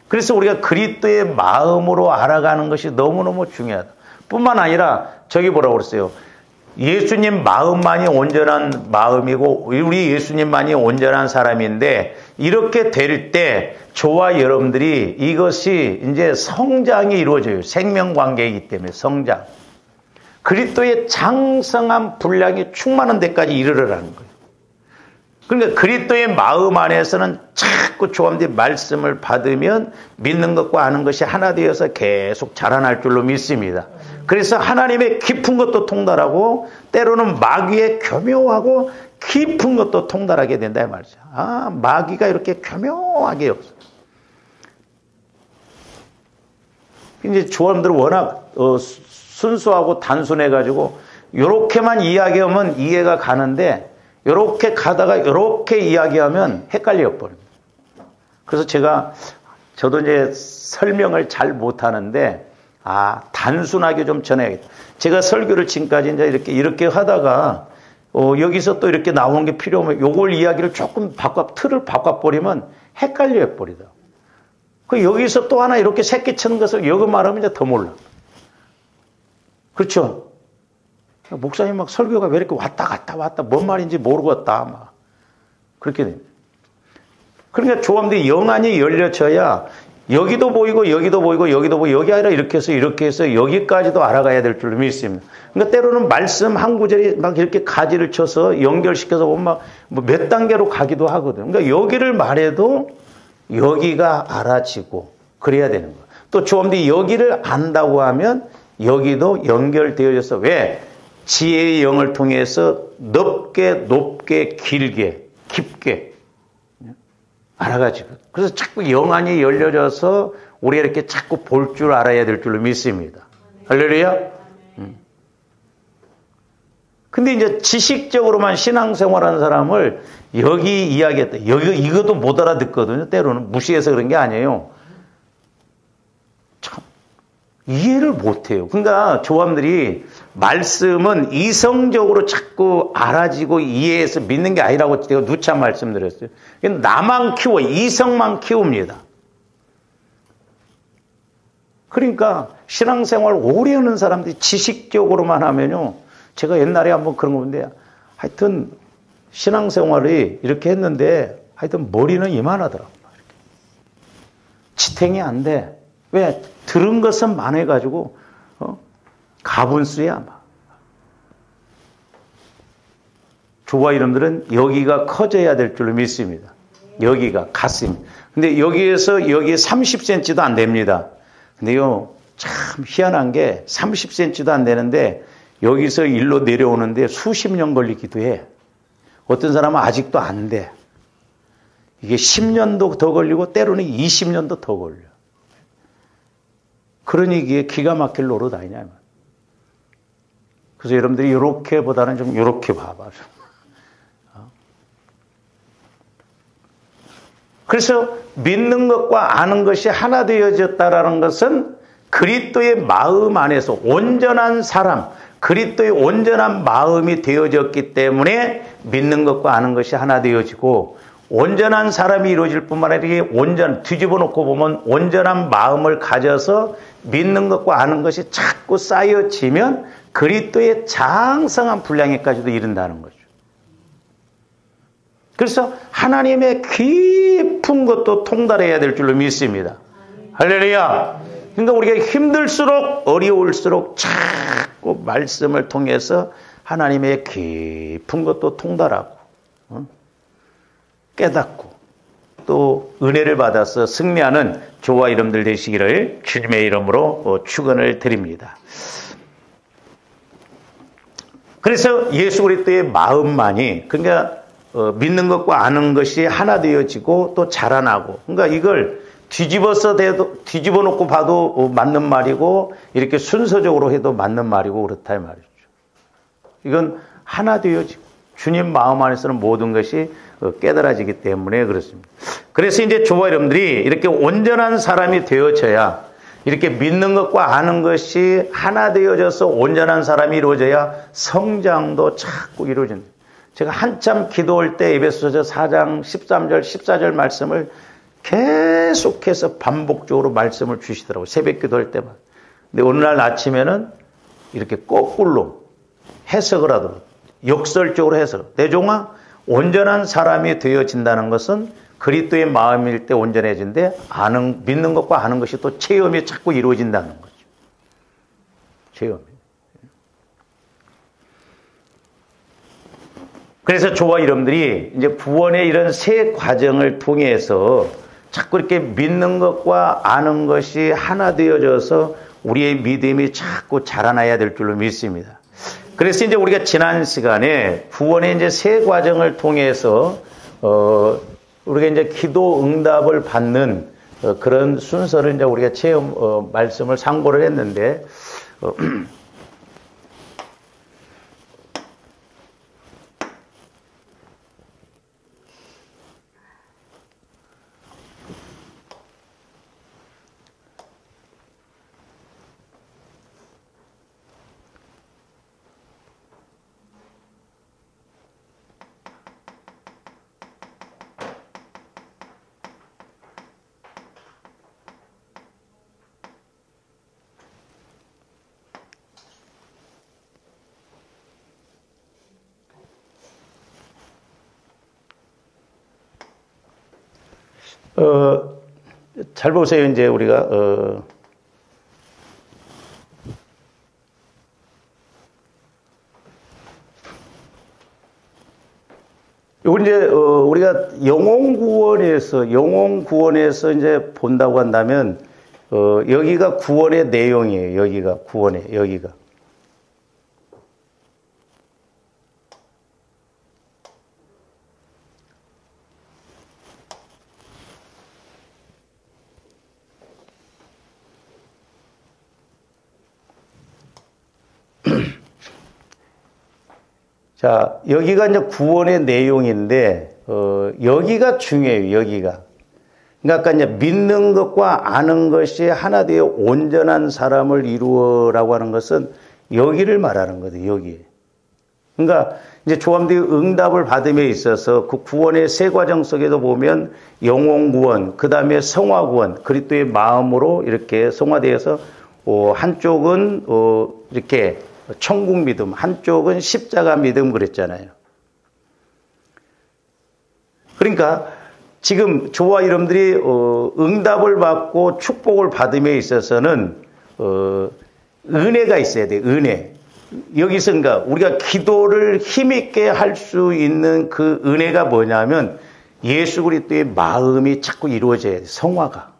그래서 우리가 그리스도의 마음으로 알아가는 것이 너무너무 중요하다. 뿐만 아니라 저기 뭐라고 그랬어요. 예수님 마음만이 온전한 마음이고 우리 예수님만이 온전한 사람인데 이렇게 될 때 저와 여러분들이 이것이 이제 성장이 이루어져요. 생명관계이기 때문에 성장. 그리스도의 장성한 분량이 충만한 데까지 이르르라는 거예요. 그러니까 그리스도의 마음 안에서는 자꾸 조함된 말씀을 받으면 믿는 것과 아는 것이 하나 되어서 계속 자라날 줄로 믿습니다. 그래서 하나님의 깊은 것도 통달하고 때로는 마귀의 교묘하고 깊은 것도 통달하게 된다 이 말이죠. 마귀가 이렇게 교묘하게 없어요. 이제 조함들은 워낙 순수하고 단순해가지고 이렇게만 이야기하면 이해가 가는데 이렇게 가다가 이렇게 이야기하면 헷갈려 버립니다. 그래서 저도 이제 설명을 잘 못하는데 단순하게 좀 전해야겠다. 제가 설교를 지금까지 이제 이렇게 하다가 여기서 또 이렇게 나오는 게 필요하면 요걸 이야기를 조금 틀을 바꿔버리면 헷갈려 버리다. 여기서 또 하나 이렇게 새끼 치는 것을 여기 말하면 이제 더 몰라. 그렇죠? 목사님 막 설교가 왜 이렇게 왔다 갔다 뭔 말인지 모르겠다 막 그렇게 됩니다. 그러니까 조함들이 영안이 열려져야 여기도 보이고 여기도 보이고 여기도 보이고 여기 아니라 이렇게 해서 여기까지도 알아가야 될 줄로 믿습니다. 그러니까 때로는 말씀 한 구절이 막 이렇게 가지를 쳐서 연결시켜서 보면 막 몇 단계로 가기도 하거든요. 그러니까 여기를 말해도 여기가 알아지고 그래야 되는 거예요. 또 조함들이 여기를 안다고 하면 여기도 연결되어져서 왜? 지혜의 영을 통해서 높게 길게 깊게 알아가지고 그래서 자꾸 영안이 열려져서 우리가 이렇게 자꾸 볼 줄 알아야 될 줄로 믿습니다. 할렐루야. 근데 이제 지식적으로만 신앙생활하는 사람을 여기 이야기했다. 이것도 못 알아듣거든요. 때로는 무시해서 그런 게 아니에요. 참 이해를 못해요. 그러니까 조함들이 말씀은 이성적으로 자꾸 알아지고 이해해서 믿는 게 아니라고 제가 누차 말씀드렸어요. 나만 키워 이성만 키웁니다. 그러니까 신앙생활 오래 하는 사람들이 지식적으로만 하면요. 제가 옛날에 한번 그런 거 본데 하여튼 신앙생활이 이렇게 했는데 하여튼 머리는 이만하더라고요. 지탱이 안 돼. 왜? 들은 것은 많아가지고 가분수야. 저와 여러분들은 여기가 커져야 될 줄로 믿습니다. 여기가 가슴. 근데 여기에서 여기 30cm도 안 됩니다. 근데요 참 희한한 게 30cm도 안 되는데 여기서 일로 내려오는데 수십 년 걸리기도 해. 어떤 사람은 아직도 안 돼. 이게 10년도 더 걸리고 때로는 20년도 더 걸려. 그러니 이게 기가 막힐 노릇 아니냐. 그래서 여러분들이 이렇게보다는 좀 이렇게 봐봐. 그래서 믿는 것과 아는 것이 하나 되어졌다라는 것은 그리스도의 마음 안에서 온전한 사람, 그리스도의 온전한 마음이 되어졌기 때문에 믿는 것과 아는 것이 하나 되어지고 온전한 사람이 이루어질 뿐만 아니라 뒤집어 놓고 보면 온전한 마음을 가져서 믿는 것과 아는 것이 자꾸 쌓여지면 그리스도의 장성한 분량에까지도 이른다는 거죠. 그래서 하나님의 깊은 것도 통달해야 될 줄로 믿습니다. 할렐루야. 그러니까 우리가 힘들수록 어려울수록 자꾸 말씀을 통해서 하나님의 깊은 것도 통달하고 깨닫고 또 은혜를 받아서 승리하는 저와 여러분들 되시기를 주님의 이름으로 축원을 드립니다. 그래서 예수 그리스도의 마음만이 그러니까 믿는 것과 아는 것이 하나 되어지고 또 자라나고 그러니까 이걸 뒤집어 놓고 봐도 맞는 말이고 이렇게 순서적으로 해도 맞는 말이고 그렇다 이 말이죠. 이건 하나 되어지고 주님 마음 안에서는 모든 것이 깨달아지기 때문에 그렇습니다. 그래서 이제 저와 여러분들이 이렇게 온전한 사람이 되어져야 이렇게 믿는 것과 아는 것이 하나 되어져서 온전한 사람이 이루어져야 성장도 자꾸 이루어진다. 제가 한참 기도할 때 에베소서 4장 13절 14절 말씀을 계속해서 반복적으로 말씀을 주시더라고요. 새벽 기도할 때만. 근데 어느 날 아침에는 이렇게 거꾸로 해석을 하도록 역설적으로 해석. 내 종아 온전한 사람이 되어진다는 것은 그리스도의 마음일 때 온전해진데 믿는 것과 아는 것이 또 체험이 자꾸 이루어진다는 거죠. 체험이. 그래서 저와 여러분들이 이제 구원의 이런 세 과정을 통해서 자꾸 이렇게 믿는 것과 아는 것이 하나 되어져서 우리의 믿음이 자꾸 자라나야 될 줄로 믿습니다. 그래서 이제 우리가 지난 시간에 구원의 이제 세 과정을 통해서 우리가 이제 기도 응답을 받는 그런 순서를 이제 우리가 말씀을 상고를 했는데 잘 보세요. 이제 우리가 요건 이제 우리가 영혼 구원에서 이제 본다고 한다면 여기가 구원의 내용이에요. 여기가. 자, 여기가 이제 구원의 내용인데, 여기가 중요해요, 여기가. 그러니까 이제 믿는 것과 아는 것이 하나 되어 온전한 사람을 이루어라고 하는 것은 여기를 말하는 거예요, 여기. 그러니까 이제 조함들이 응답을 받음에 있어서 그 구원의 세 과정 속에도 보면 영혼 구원, 그 다음에 성화 구원, 그리스도의 마음으로 이렇게 성화되어서 한쪽은 이렇게 천국 믿음, 한쪽은 십자가 믿음 그랬잖아요. 그러니까 지금 저와 여러분들이 응답을 받고 축복을 받음에 있어서는 은혜가 있어야 돼요. 은혜. 여기서 그러니까 우리가 기도를 힘있게 할 수 있는 그 은혜가 뭐냐면 예수 그리스도의 마음이 자꾸 이루어져야 돼요. 성화가.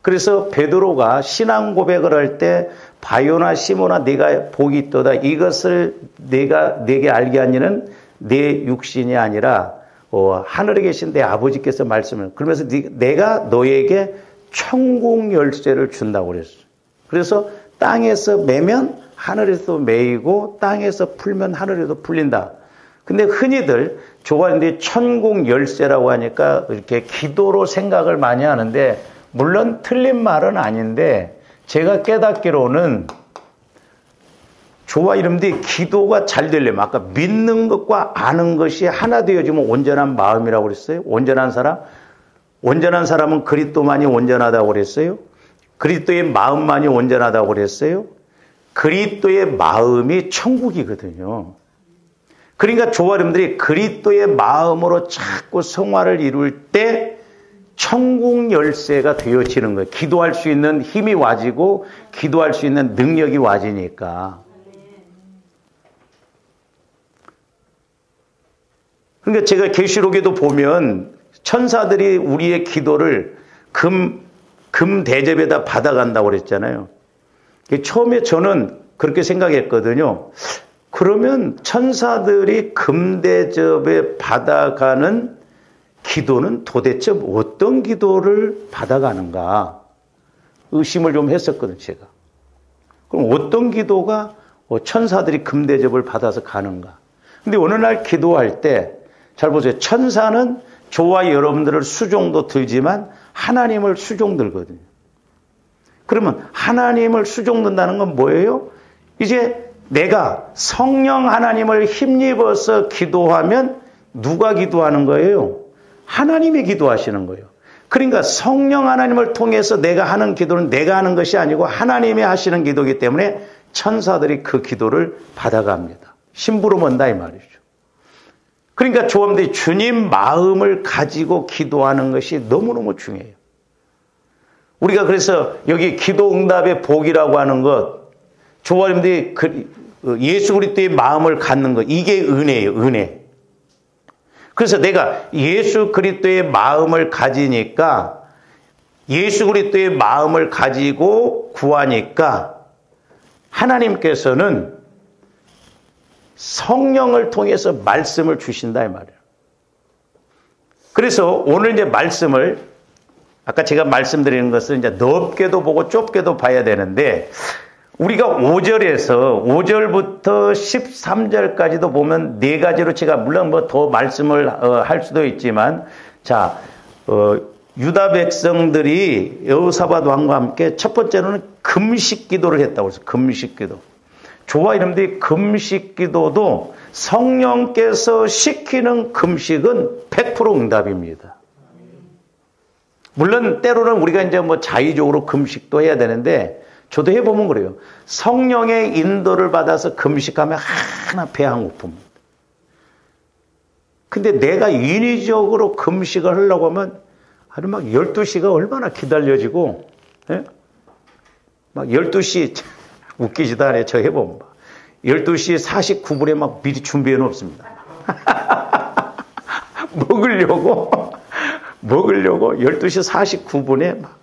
그래서 베드로가 신앙 고백을 할 때 바요나 시몬아 네가 복이 있도다. 이것을 내게 알게 하니는 내 육신이 아니라 하늘에 계신 내 아버지께서 말씀을. 그러면서 내가 너에게 천국 열쇠를 준다고 그랬어요. 그래서 땅에서 매면 하늘에서 매이고 땅에서 풀면 하늘에도 풀린다. 근데 흔히들 조관들이 천국 열쇠라고 하니까 이렇게 기도로 생각을 많이 하는데 물론 틀린 말은 아닌데 제가 깨닫기로는 저와 여러분들이 기도가 잘 되려면 아까 믿는 것과 아는 것이 하나 되어지면 온전한 마음이라고 그랬어요. 온전한 사람은 그리스도만이 온전하다고 그랬어요. 그리스도의 마음만이 온전하다고 그랬어요. 그리스도의 마음이 천국이거든요. 그러니까 저와 여러분들이 그리스도의 마음으로 자꾸 성화를 이룰 때 천국 열쇠가 되어지는 거예요. 기도할 수 있는 힘이 와지고 기도할 수 있는 능력이 와지니까. 그러니까 제가 계시록에도 보면 천사들이 우리의 기도를 금 대접에다 받아간다고 그랬잖아요. 처음에 저는 그렇게 생각했거든요. 그러면 천사들이 금 대접에 받아가는 기도는 도대체 어떤 기도를 받아가는가 의심을 좀 했었거든요, 제가. 그럼 어떤 기도가 천사들이 금 대접을 받아서 가는가? 근데 어느 날 기도할 때 잘 보세요. 천사는 저와 여러분들을 수종도 들지만 하나님을 수종 들거든요. 그러면 하나님을 수종 든다는 건 뭐예요? 이제 내가 성령 하나님을 힘입어서 기도하면 누가 기도하는 거예요? 하나님이 기도하시는 거예요. 그러니까 성령 하나님을 통해서 내가 하는 기도는 내가 하는 것이 아니고 하나님이 하시는 기도이기 때문에 천사들이 그 기도를 받아갑니다. 심부름한다 이 말이죠. 그러니까 조합들이 주님 마음을 가지고 기도하는 것이 너무너무 중요해요. 우리가 그래서 여기 기도 응답의 복이라고 하는 것, 조합들이 예수 그리스도의 마음을 갖는 것, 이게 은혜예요, 은혜. 그래서 내가 예수 그리스도의 마음을 가지니까 예수 그리스도의 마음을 가지고 구하니까 하나님께서는 성령을 통해서 말씀을 주신다 이 말이에요. 그래서 오늘 이제 말씀을 아까 제가 말씀드리는 것을 이제 넓게도 보고 좁게도 봐야 되는데 우리가 5절부터 13절까지도 보면 네 가지로 제가 물론 뭐 더 말씀을 할 수도 있지만 자 유다 백성들이 여호사밧 왕과 함께 첫 번째로는 금식 기도를 했다고 해서 금식 기도. 저와 여러분들이 금식 기도도 성령께서 시키는 금식은 100% 응답입니다. 물론 때로는 우리가 이제 뭐 자의적으로 금식도 해야 되는데 저도 해보면 그래요. 성령의 인도를 받아서 금식하면 하나 배 안 고픕니다. 근데 내가 인위적으로 금식을 하려고 하면 아주 막 12시가 얼마나 기다려지고, 예? 막 12시, 웃기지도 않아요. 저 해보면. 12시 49분에 막 미리 준비해 놓습니다. 먹으려고 12시 49분에 막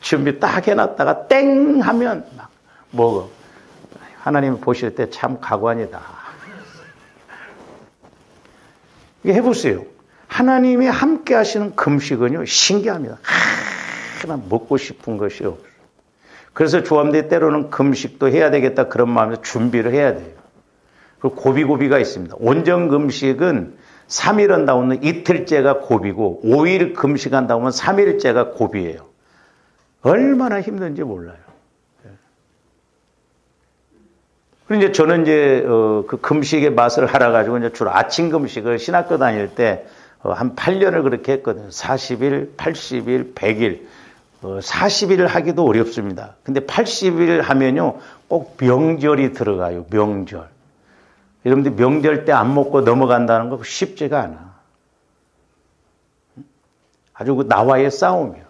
준비 딱 해놨다가 땡 하면 막 먹어. 하나님 보실 때 참 가관이다. 이게 해보세요. 하나님이 함께 하시는 금식은요, 신기합니다. 하나 먹고 싶은 것이 없어요. 그래서 조합대 때로는 금식도 해야 되겠다 그런 마음에서 준비를 해야 돼요. 그리고 고비가 있습니다. 온전 금식은 3일 한다 보면 이틀째가 고비고 5일 금식한다 보면 3일째가 고비예요. 얼마나 힘든지 몰라요. 그리고 이제 저는 이제 그 금식의 맛을 알아가지고 이제 주로 아침 금식을 신학교 다닐 때 한 8년을 그렇게 했거든요. 40일, 80일, 100일. 40일 하기도 어렵습니다. 근데 80일 하면요, 꼭 명절이 들어가요, 명절. 여러분들 명절 때 안 먹고 넘어간다는 거 쉽지가 않아. 아주 그 나와의 싸움이요.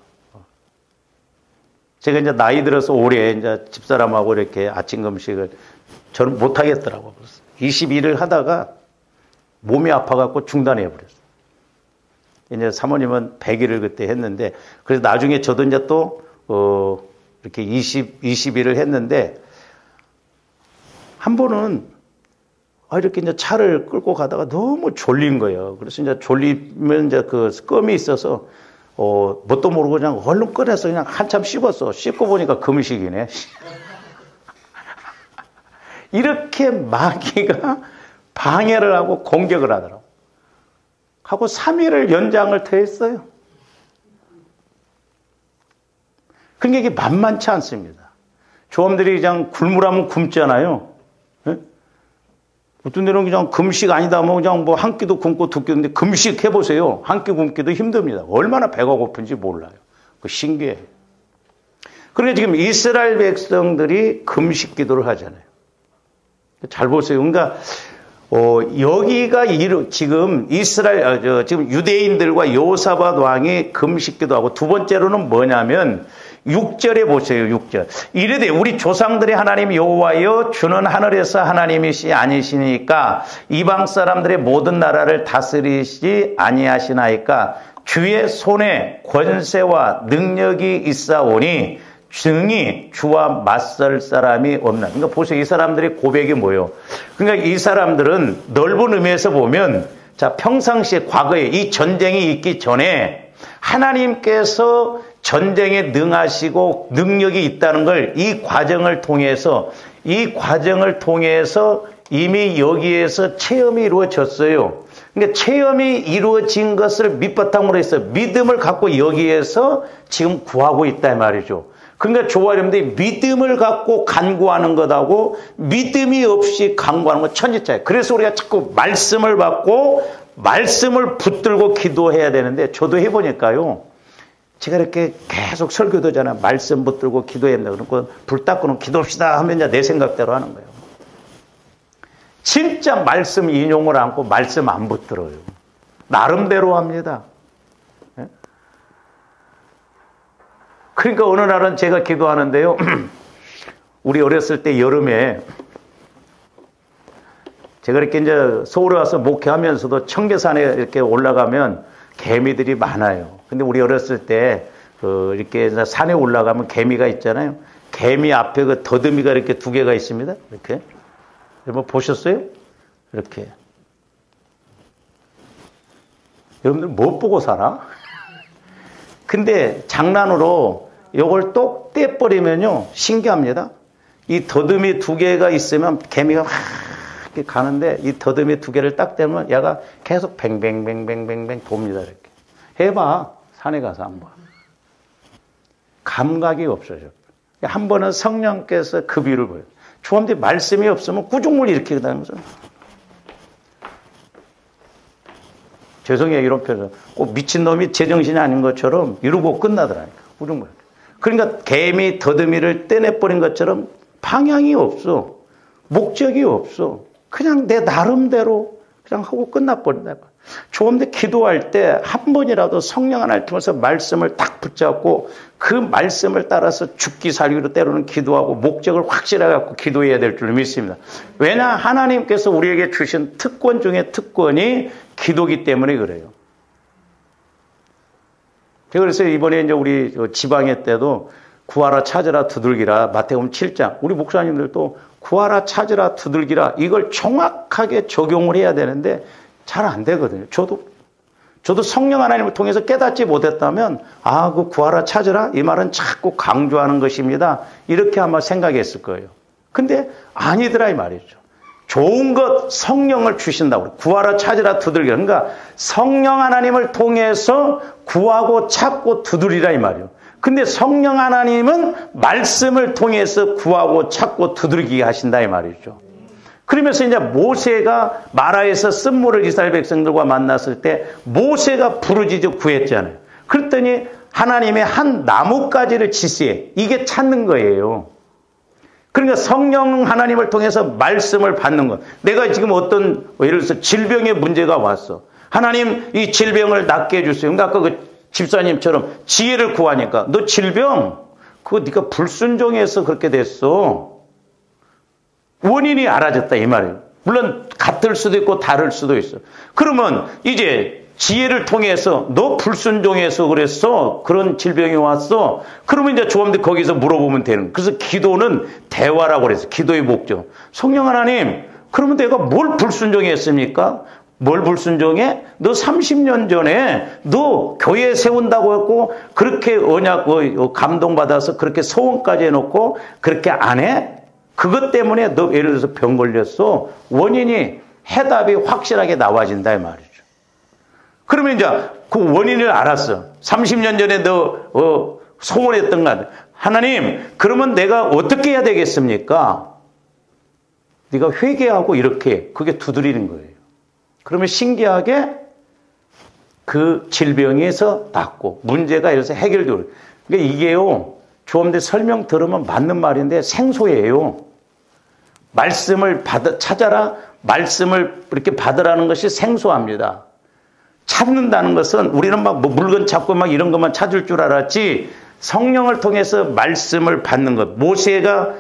제가 이제 나이 들어서 올해 이제 집사람하고 이렇게 아침 금식을 저는 못 하겠더라고요. 21일 하다가 몸이 아파갖고 중단해버렸어요. 이제 사모님은 100일을 그때 했는데, 그래서 나중에 저도 이제 또, 이렇게 20일을 했는데, 한 번은, 이렇게 이제 차를 끌고 가다가 너무 졸린 거예요. 그래서 이제 졸리면 이제 그 껌이 있어서, 뭣도 모르고 그냥 얼른 꺼내서 그냥 한참 씹었어. 씹고 보니까 금식이네. 이렇게 마귀가 방해를 하고 공격을 하더라고. 하고 3일을 연장을 더 했어요. 그러니까 이게 만만치 않습니다. 조함들이 그냥 굶으라면 굶잖아요. 네? 어떤 데는 그냥 금식 아니다 뭐 그냥 뭐 한 끼도 굶고 두 끼도, 근데 금식 해보세요. 한 끼 굶기도 힘듭니다. 얼마나 배가 고픈지 몰라요. 그 신기해요. 그러니까 지금 이스라엘 백성들이 금식 기도를 하잖아요. 잘 보세요. 그러니까 여기가 지금 지금 유대인들과 여호사밧 왕이 금식기도 하고, 두 번째로는 뭐냐면 6절에 보세요. 6절. 이르되 우리 조상들의 하나님 여호와여 주는 하늘에서 하나님이시 아니시니까 이방 사람들의 모든 나라를 다스리시지 아니하시나이까 주의 손에 권세와 능력이 있사오니 증이 주와 맞설 사람이 없나. 그러니까 보세요. 이 사람들의 고백이 뭐예요? 그러니까 이 사람들은 넓은 의미에서 보면, 자, 평상시에 과거에 이 전쟁이 있기 전에 하나님께서 전쟁에 능하시고 능력이 있다는 걸 이 과정을 통해서 이미 여기에서 체험이 이루어졌어요. 그러니까 체험이 이루어진 것을 밑바탕으로 해서 믿음을 갖고 여기에서 지금 구하고 있다 이 말이죠. 그러니까 좋아 여러분들이 믿음을 갖고 간구하는 것하고 믿음이 없이 간구하는 건 천지차이에요. 그래서 우리가 자꾸 말씀을 받고 말씀을 붙들고 기도해야 되는데, 저도 해보니까요, 제가 이렇게 계속 설교도 하잖아요. 말씀 붙들고 기도해야 된다. 그러고 불 닦고는 기도합시다 하면 이제 내 생각대로 하는 거예요. 진짜 말씀 인용을 않고 말씀 안 붙들어요. 나름대로 합니다. 그러니까 어느 날은 제가 기도하는데요. 우리 어렸을 때 여름에 제가 이렇게 이제 서울에 와서 목회하면서도 청계산에 이렇게 올라가면 개미들이 많아요. 근데 우리 어렸을 때 이렇게 산에 올라가면 개미가 있잖아요. 개미 앞에 그 더듬이가 이렇게 두 개가 있습니다. 이렇게. 여러분 보셨어요? 이렇게. 여러분들 뭐 보고 살아? 근데 장난으로 요걸 똑 떼버리면요, 신기합니다. 이 더듬이 두 개가 있으면 개미가 막 이렇게 가는데, 이 더듬이 두 개를 딱 떼면 얘가 계속 뱅뱅뱅뱅뱅뱅 돕니다. 이렇게. 해봐. 산에 가서 한번. 감각이 없어져. 한 번은 성령께서 그 비를 보여요. 주한테 말씀이 없으면 꾸중물 일으키게 되는 거죠. 죄송해요, 이런 표현. 꼭 미친놈이 제정신이 아닌 것처럼 이러고 끝나더라니까. 꾸중물. 그러니까 개미 더듬이를 떼내버린 것처럼 방향이 없어. 목적이 없어. 그냥 내 나름대로 그냥 하고 끝나버린다. 좋은데 기도할 때 한 번이라도 성령 하나를 통해서 말씀을 딱 붙잡고 그 말씀을 따라서 죽기 살기로 때로는 기도하고 목적을 확실하게 갖고 기도해야 될 줄 믿습니다. 왜냐? 하나님께서 우리에게 주신 특권 중에 특권이 기도기 때문에 그래요. 그래서 이번에 이제 우리 지방회 때도 구하라 찾으라 두들기라, 마태복음 7장, 우리 목사님들도 구하라 찾으라 두들기라, 이걸 정확하게 적용을 해야 되는데 잘 안 되거든요. 저도 성령 하나님을 통해서 깨닫지 못했다면, 그 구하라 찾으라 이 말은 자꾸 강조하는 것입니다, 이렇게 아마 생각했을 거예요. 근데 아니더라 이 말이죠. 좋은 것 성령을 주신다고, 구하라 찾으라 두들기라, 그러니까 성령 하나님을 통해서 구하고 찾고 두드리라 이 말이에요. 근데 성령 하나님은 말씀을 통해서 구하고 찾고 두드리게 하신다 이 말이죠. 그러면서 이제 모세가 마라에서 쓴물을 이스라엘 백성들과 만났을 때 모세가 부르짖어 구했잖아요. 그랬더니 하나님의 한 나뭇가지를 지시해. 이게 찾는 거예요. 그러니까 성령 하나님을 통해서 말씀을 받는 것. 내가 지금 어떤, 예를 들어서 질병의 문제가 왔어. 하나님 이 질병을 낫게 해주세요. 그러니까 아까 그 집사님처럼 지혜를 구하니까, 너 질병 그거 네가 불순종해서 그렇게 됐어. 원인이 알아졌다 이 말이에요. 물론 같을 수도 있고 다를 수도 있어. 그러면 이제 지혜를 통해서 너 불순종해서 그랬어, 그런 질병이 왔어, 그러면 이제 조합들 거기서 물어보면 되는. 그래서 기도는 대화라고 그랬어. 기도의 목적. 성령 하나님, 그러면 내가 뭘 불순종했습니까? 뭘 불순종해? 너 30년 전에 너 교회 세운다고 했고 그렇게 언약 감동받아서 그렇게 소원까지 해놓고 그렇게 안 해? 그것 때문에 너 예를 들어서 병 걸렸어. 원인이, 해답이 확실하게 나와진다 이 말이죠. 그러면 이제 그 원인을 알았어. 30년 전에 너 소원했던 것 같아. 하나님, 그러면 내가 어떻게 해야 되겠습니까? 네가 회개하고 이렇게, 그게 두드리는 거예요. 그러면 신기하게 그 질병에서 낫고 문제가 이래서 해결되고. 그러니까 이게요, 조합들 설명 들으면 맞는 말인데 생소해요. 말씀을 찾아라. 말씀을 이렇게 받으라는 것이 생소합니다. 찾는다는 것은 우리는 막 뭐 물건 찾고 막 이런 것만 찾을 줄 알았지, 성령을 통해서 말씀을 받는 것. 모세가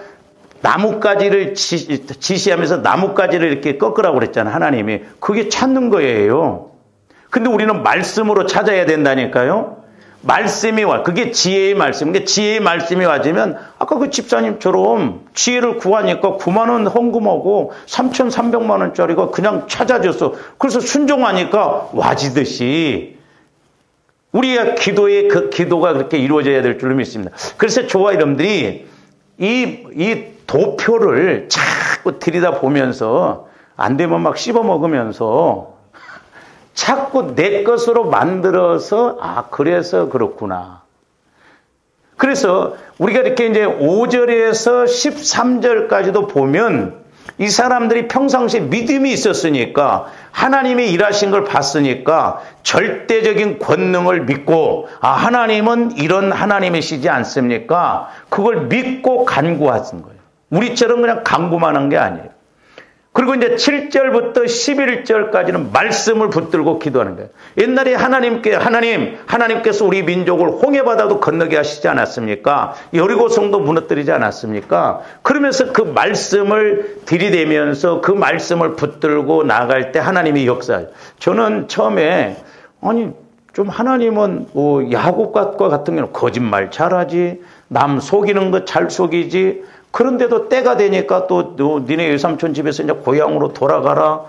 나뭇가지를 지시하면서 나뭇가지를 이렇게 꺾으라고 그랬잖아요. 하나님이. 그게 찾는 거예요. 근데 우리는 말씀으로 찾아야 된다니까요. 말씀이 와. 그게 지혜의 말씀. 그러니까 지혜의 말씀이 와지면 아까 그 집사님처럼 지혜를 구하니까 9만 원 헌금하고 3,300만 원짜리가 그냥 찾아졌어. 그래서 순종하니까 와지듯이 우리가 기도의 그 기도가 그렇게 이루어져야 될 줄로 믿습니다. 그래서 저와 여러분들이 이 도표를 자꾸 들여다보면서 안 되면 막 씹어 먹으면서 자꾸 내 것으로 만들어서 그래서 그렇구나. 그래서 우리가 이렇게 이제 5절에서 13절까지도 보면 이 사람들이 평상시에 믿음이 있었으니까 하나님이 일하신 걸 봤으니까 절대적인 권능을 믿고 하나님은 이런 하나님이시지 않습니까? 그걸 믿고 간구하신 거예요. 우리처럼 그냥 간구만 한 게 아니에요. 그리고 이제 7절부터 11절까지는 말씀을 붙들고 기도하는 거예요. 옛날에 하나님께서 우리 민족을 홍해바다도 건너게 하시지 않았습니까? 여리고 성도 무너뜨리지 않았습니까? 그러면서 그 말씀을 들이대면서 그 말씀을 붙들고 나갈 때 하나님이 역사해요. 저는 처음에 좀 하나님은 야곱과 같은 경우는 거짓말 잘하지, 남 속이는 거 잘 속이지. 그런데도 때가 되니까 또 니네 외삼촌 집에서 이제 고향으로 돌아가라.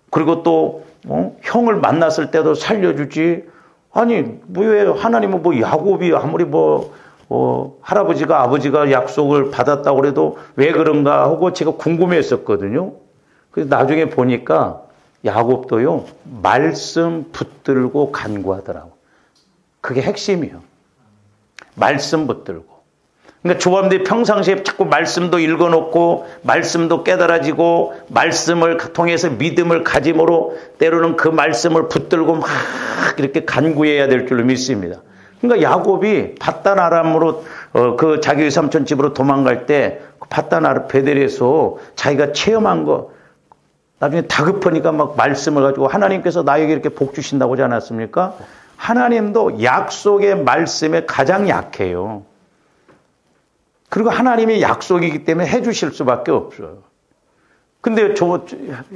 그리고 또 형을 만났을 때도 살려주지. 왜 하나님은 야곱이 아무리 할아버지가 아버지가 약속을 받았다고 그래도 왜 그런가 하고 제가 궁금했었거든요. 그래서 나중에 보니까 야곱도요 말씀 붙들고 간구하더라고. 그게 핵심이에요. 말씀 붙들고. 그러니까 조합들이 평상시에 자꾸 말씀도 읽어놓고 말씀도 깨달아지고 말씀을 통해서 믿음을 가짐으로 때로는 그 말씀을 붙들고 막 이렇게 간구해야 될 줄로 믿습니다. 그러니까 야곱이 밧단 아람으로 그 자기 외삼촌 집으로 도망갈 때 밧단 아람 베델에서 자기가 체험한 거 나중에 다급하니까 막 말씀을 가지고 하나님께서 나에게 이렇게 복 주신다고 하지 않았습니까? 하나님도 약속의 말씀에 가장 약해요. 그리고 하나님이 약속이기 때문에 해주실 수밖에 없어요. 근데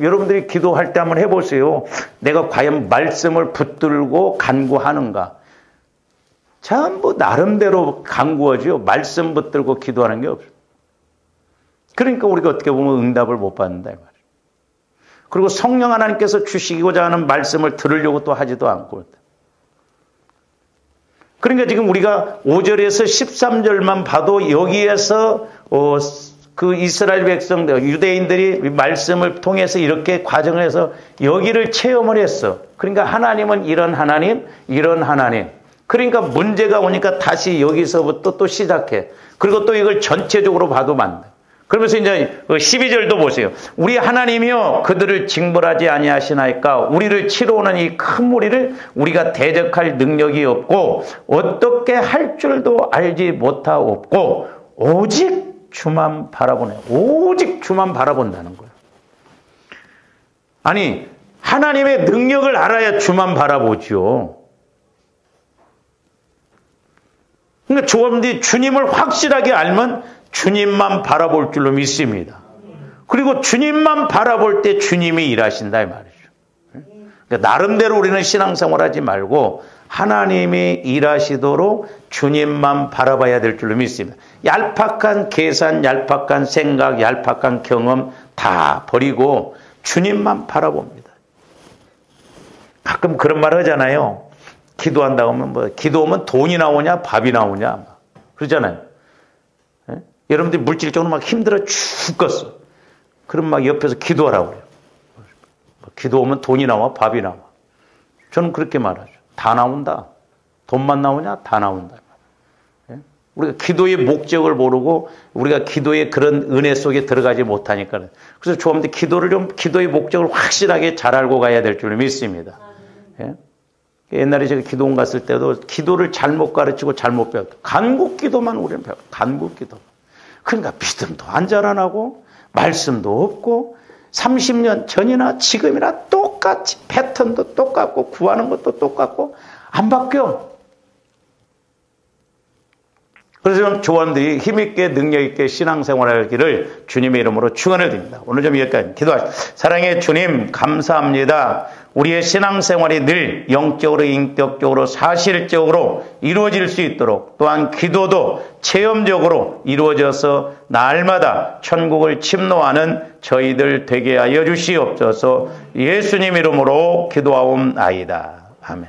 여러분들이 기도할 때 한번 해보세요. 내가 과연 말씀을 붙들고 간구하는가? 전부 나름대로 간구하죠. 말씀 붙들고 기도하는 게 없어요. 그러니까 우리가 어떻게 보면 응답을 못 받는다 이 말이에요. 그리고 성령 하나님께서 주시고자 하는 말씀을 들으려고 또 하지도 않고. 그러니까 지금 우리가 5절에서 13절만 봐도 여기에서 그 이스라엘 백성들, 유대인들이 말씀을 통해서 이렇게 과정을 해서 여기를 체험을 했어. 그러니까 하나님은 이런 하나님, 이런 하나님. 그러니까 문제가 오니까 다시 여기서부터 또 시작해. 그리고 또 이걸 전체적으로 봐도 만다. 그러면서 이제 12절도 보세요. 우리 하나님이여 그들을 징벌하지 아니하시나이까. 우리를 치러 오는 이 큰 무리를 우리가 대적할 능력이 없고 어떻게 할 줄도 알지 못하옵고 오직 주만 바라보네. 오직 주만 바라본다는 거예요. 아니 하나님의 능력을 알아야 주만 바라보죠. 그러니까 조합원들이 주님을 확실하게 알면 주님만 바라볼 줄로 믿습니다. 그리고 주님만 바라볼 때 주님이 일하신다 이 말이죠. 그러니까 나름대로 우리는 신앙생활 하지 말고 하나님이 일하시도록 주님만 바라봐야 될 줄로 믿습니다. 얄팍한 계산, 얄팍한 생각, 얄팍한 경험 다 버리고 주님만 바라봅니다. 가끔 그런 말 하잖아요. 기도한다고 하면 기도하면 돈이 나오냐 밥이 나오냐 그러잖아요. 여러분들이 물질적으로 막 힘들어 죽겠어. 그럼 막 옆에서 기도하라고 그래요. 기도하면 돈이 나와, 밥이 나와. 저는 그렇게 말하죠. 다 나온다. 돈만 나오냐? 다 나온다. 우리가 기도의 목적을 모르고 우리가 기도의 그런 은혜 속에 들어가지 못하니까. 그래서 조합원들 기도의 목적을 확실하게 잘 알고 가야 될 줄 믿습니다. 옛날에 제가 기도원 갔을 때도 기도를 잘못 가르치고 잘못 배웠다. 간국 기도만 우리는 배웠다. 간국 기도. 그러니까 믿음도 안 자라나고 말씀도 없고 30년 전이나 지금이나 똑같이 패턴도 똑같고 구하는 것도 똑같고 안 바뀌어. 그래서 좀 조원들이 힘있게 능력있게 신앙생활하기를 주님의 이름으로 축원을 드립니다. 오늘 좀 여기까지 기도하시죠. 사랑의 주님 감사합니다. 우리의 신앙생활이 늘 영적으로 인격적으로 사실적으로 이루어질 수 있도록 또한 기도도 체험적으로 이루어져서 날마다 천국을 침노하는 저희들 되게 하여 주시옵소서. 예수님 이름으로 기도하옵나이다. 아멘.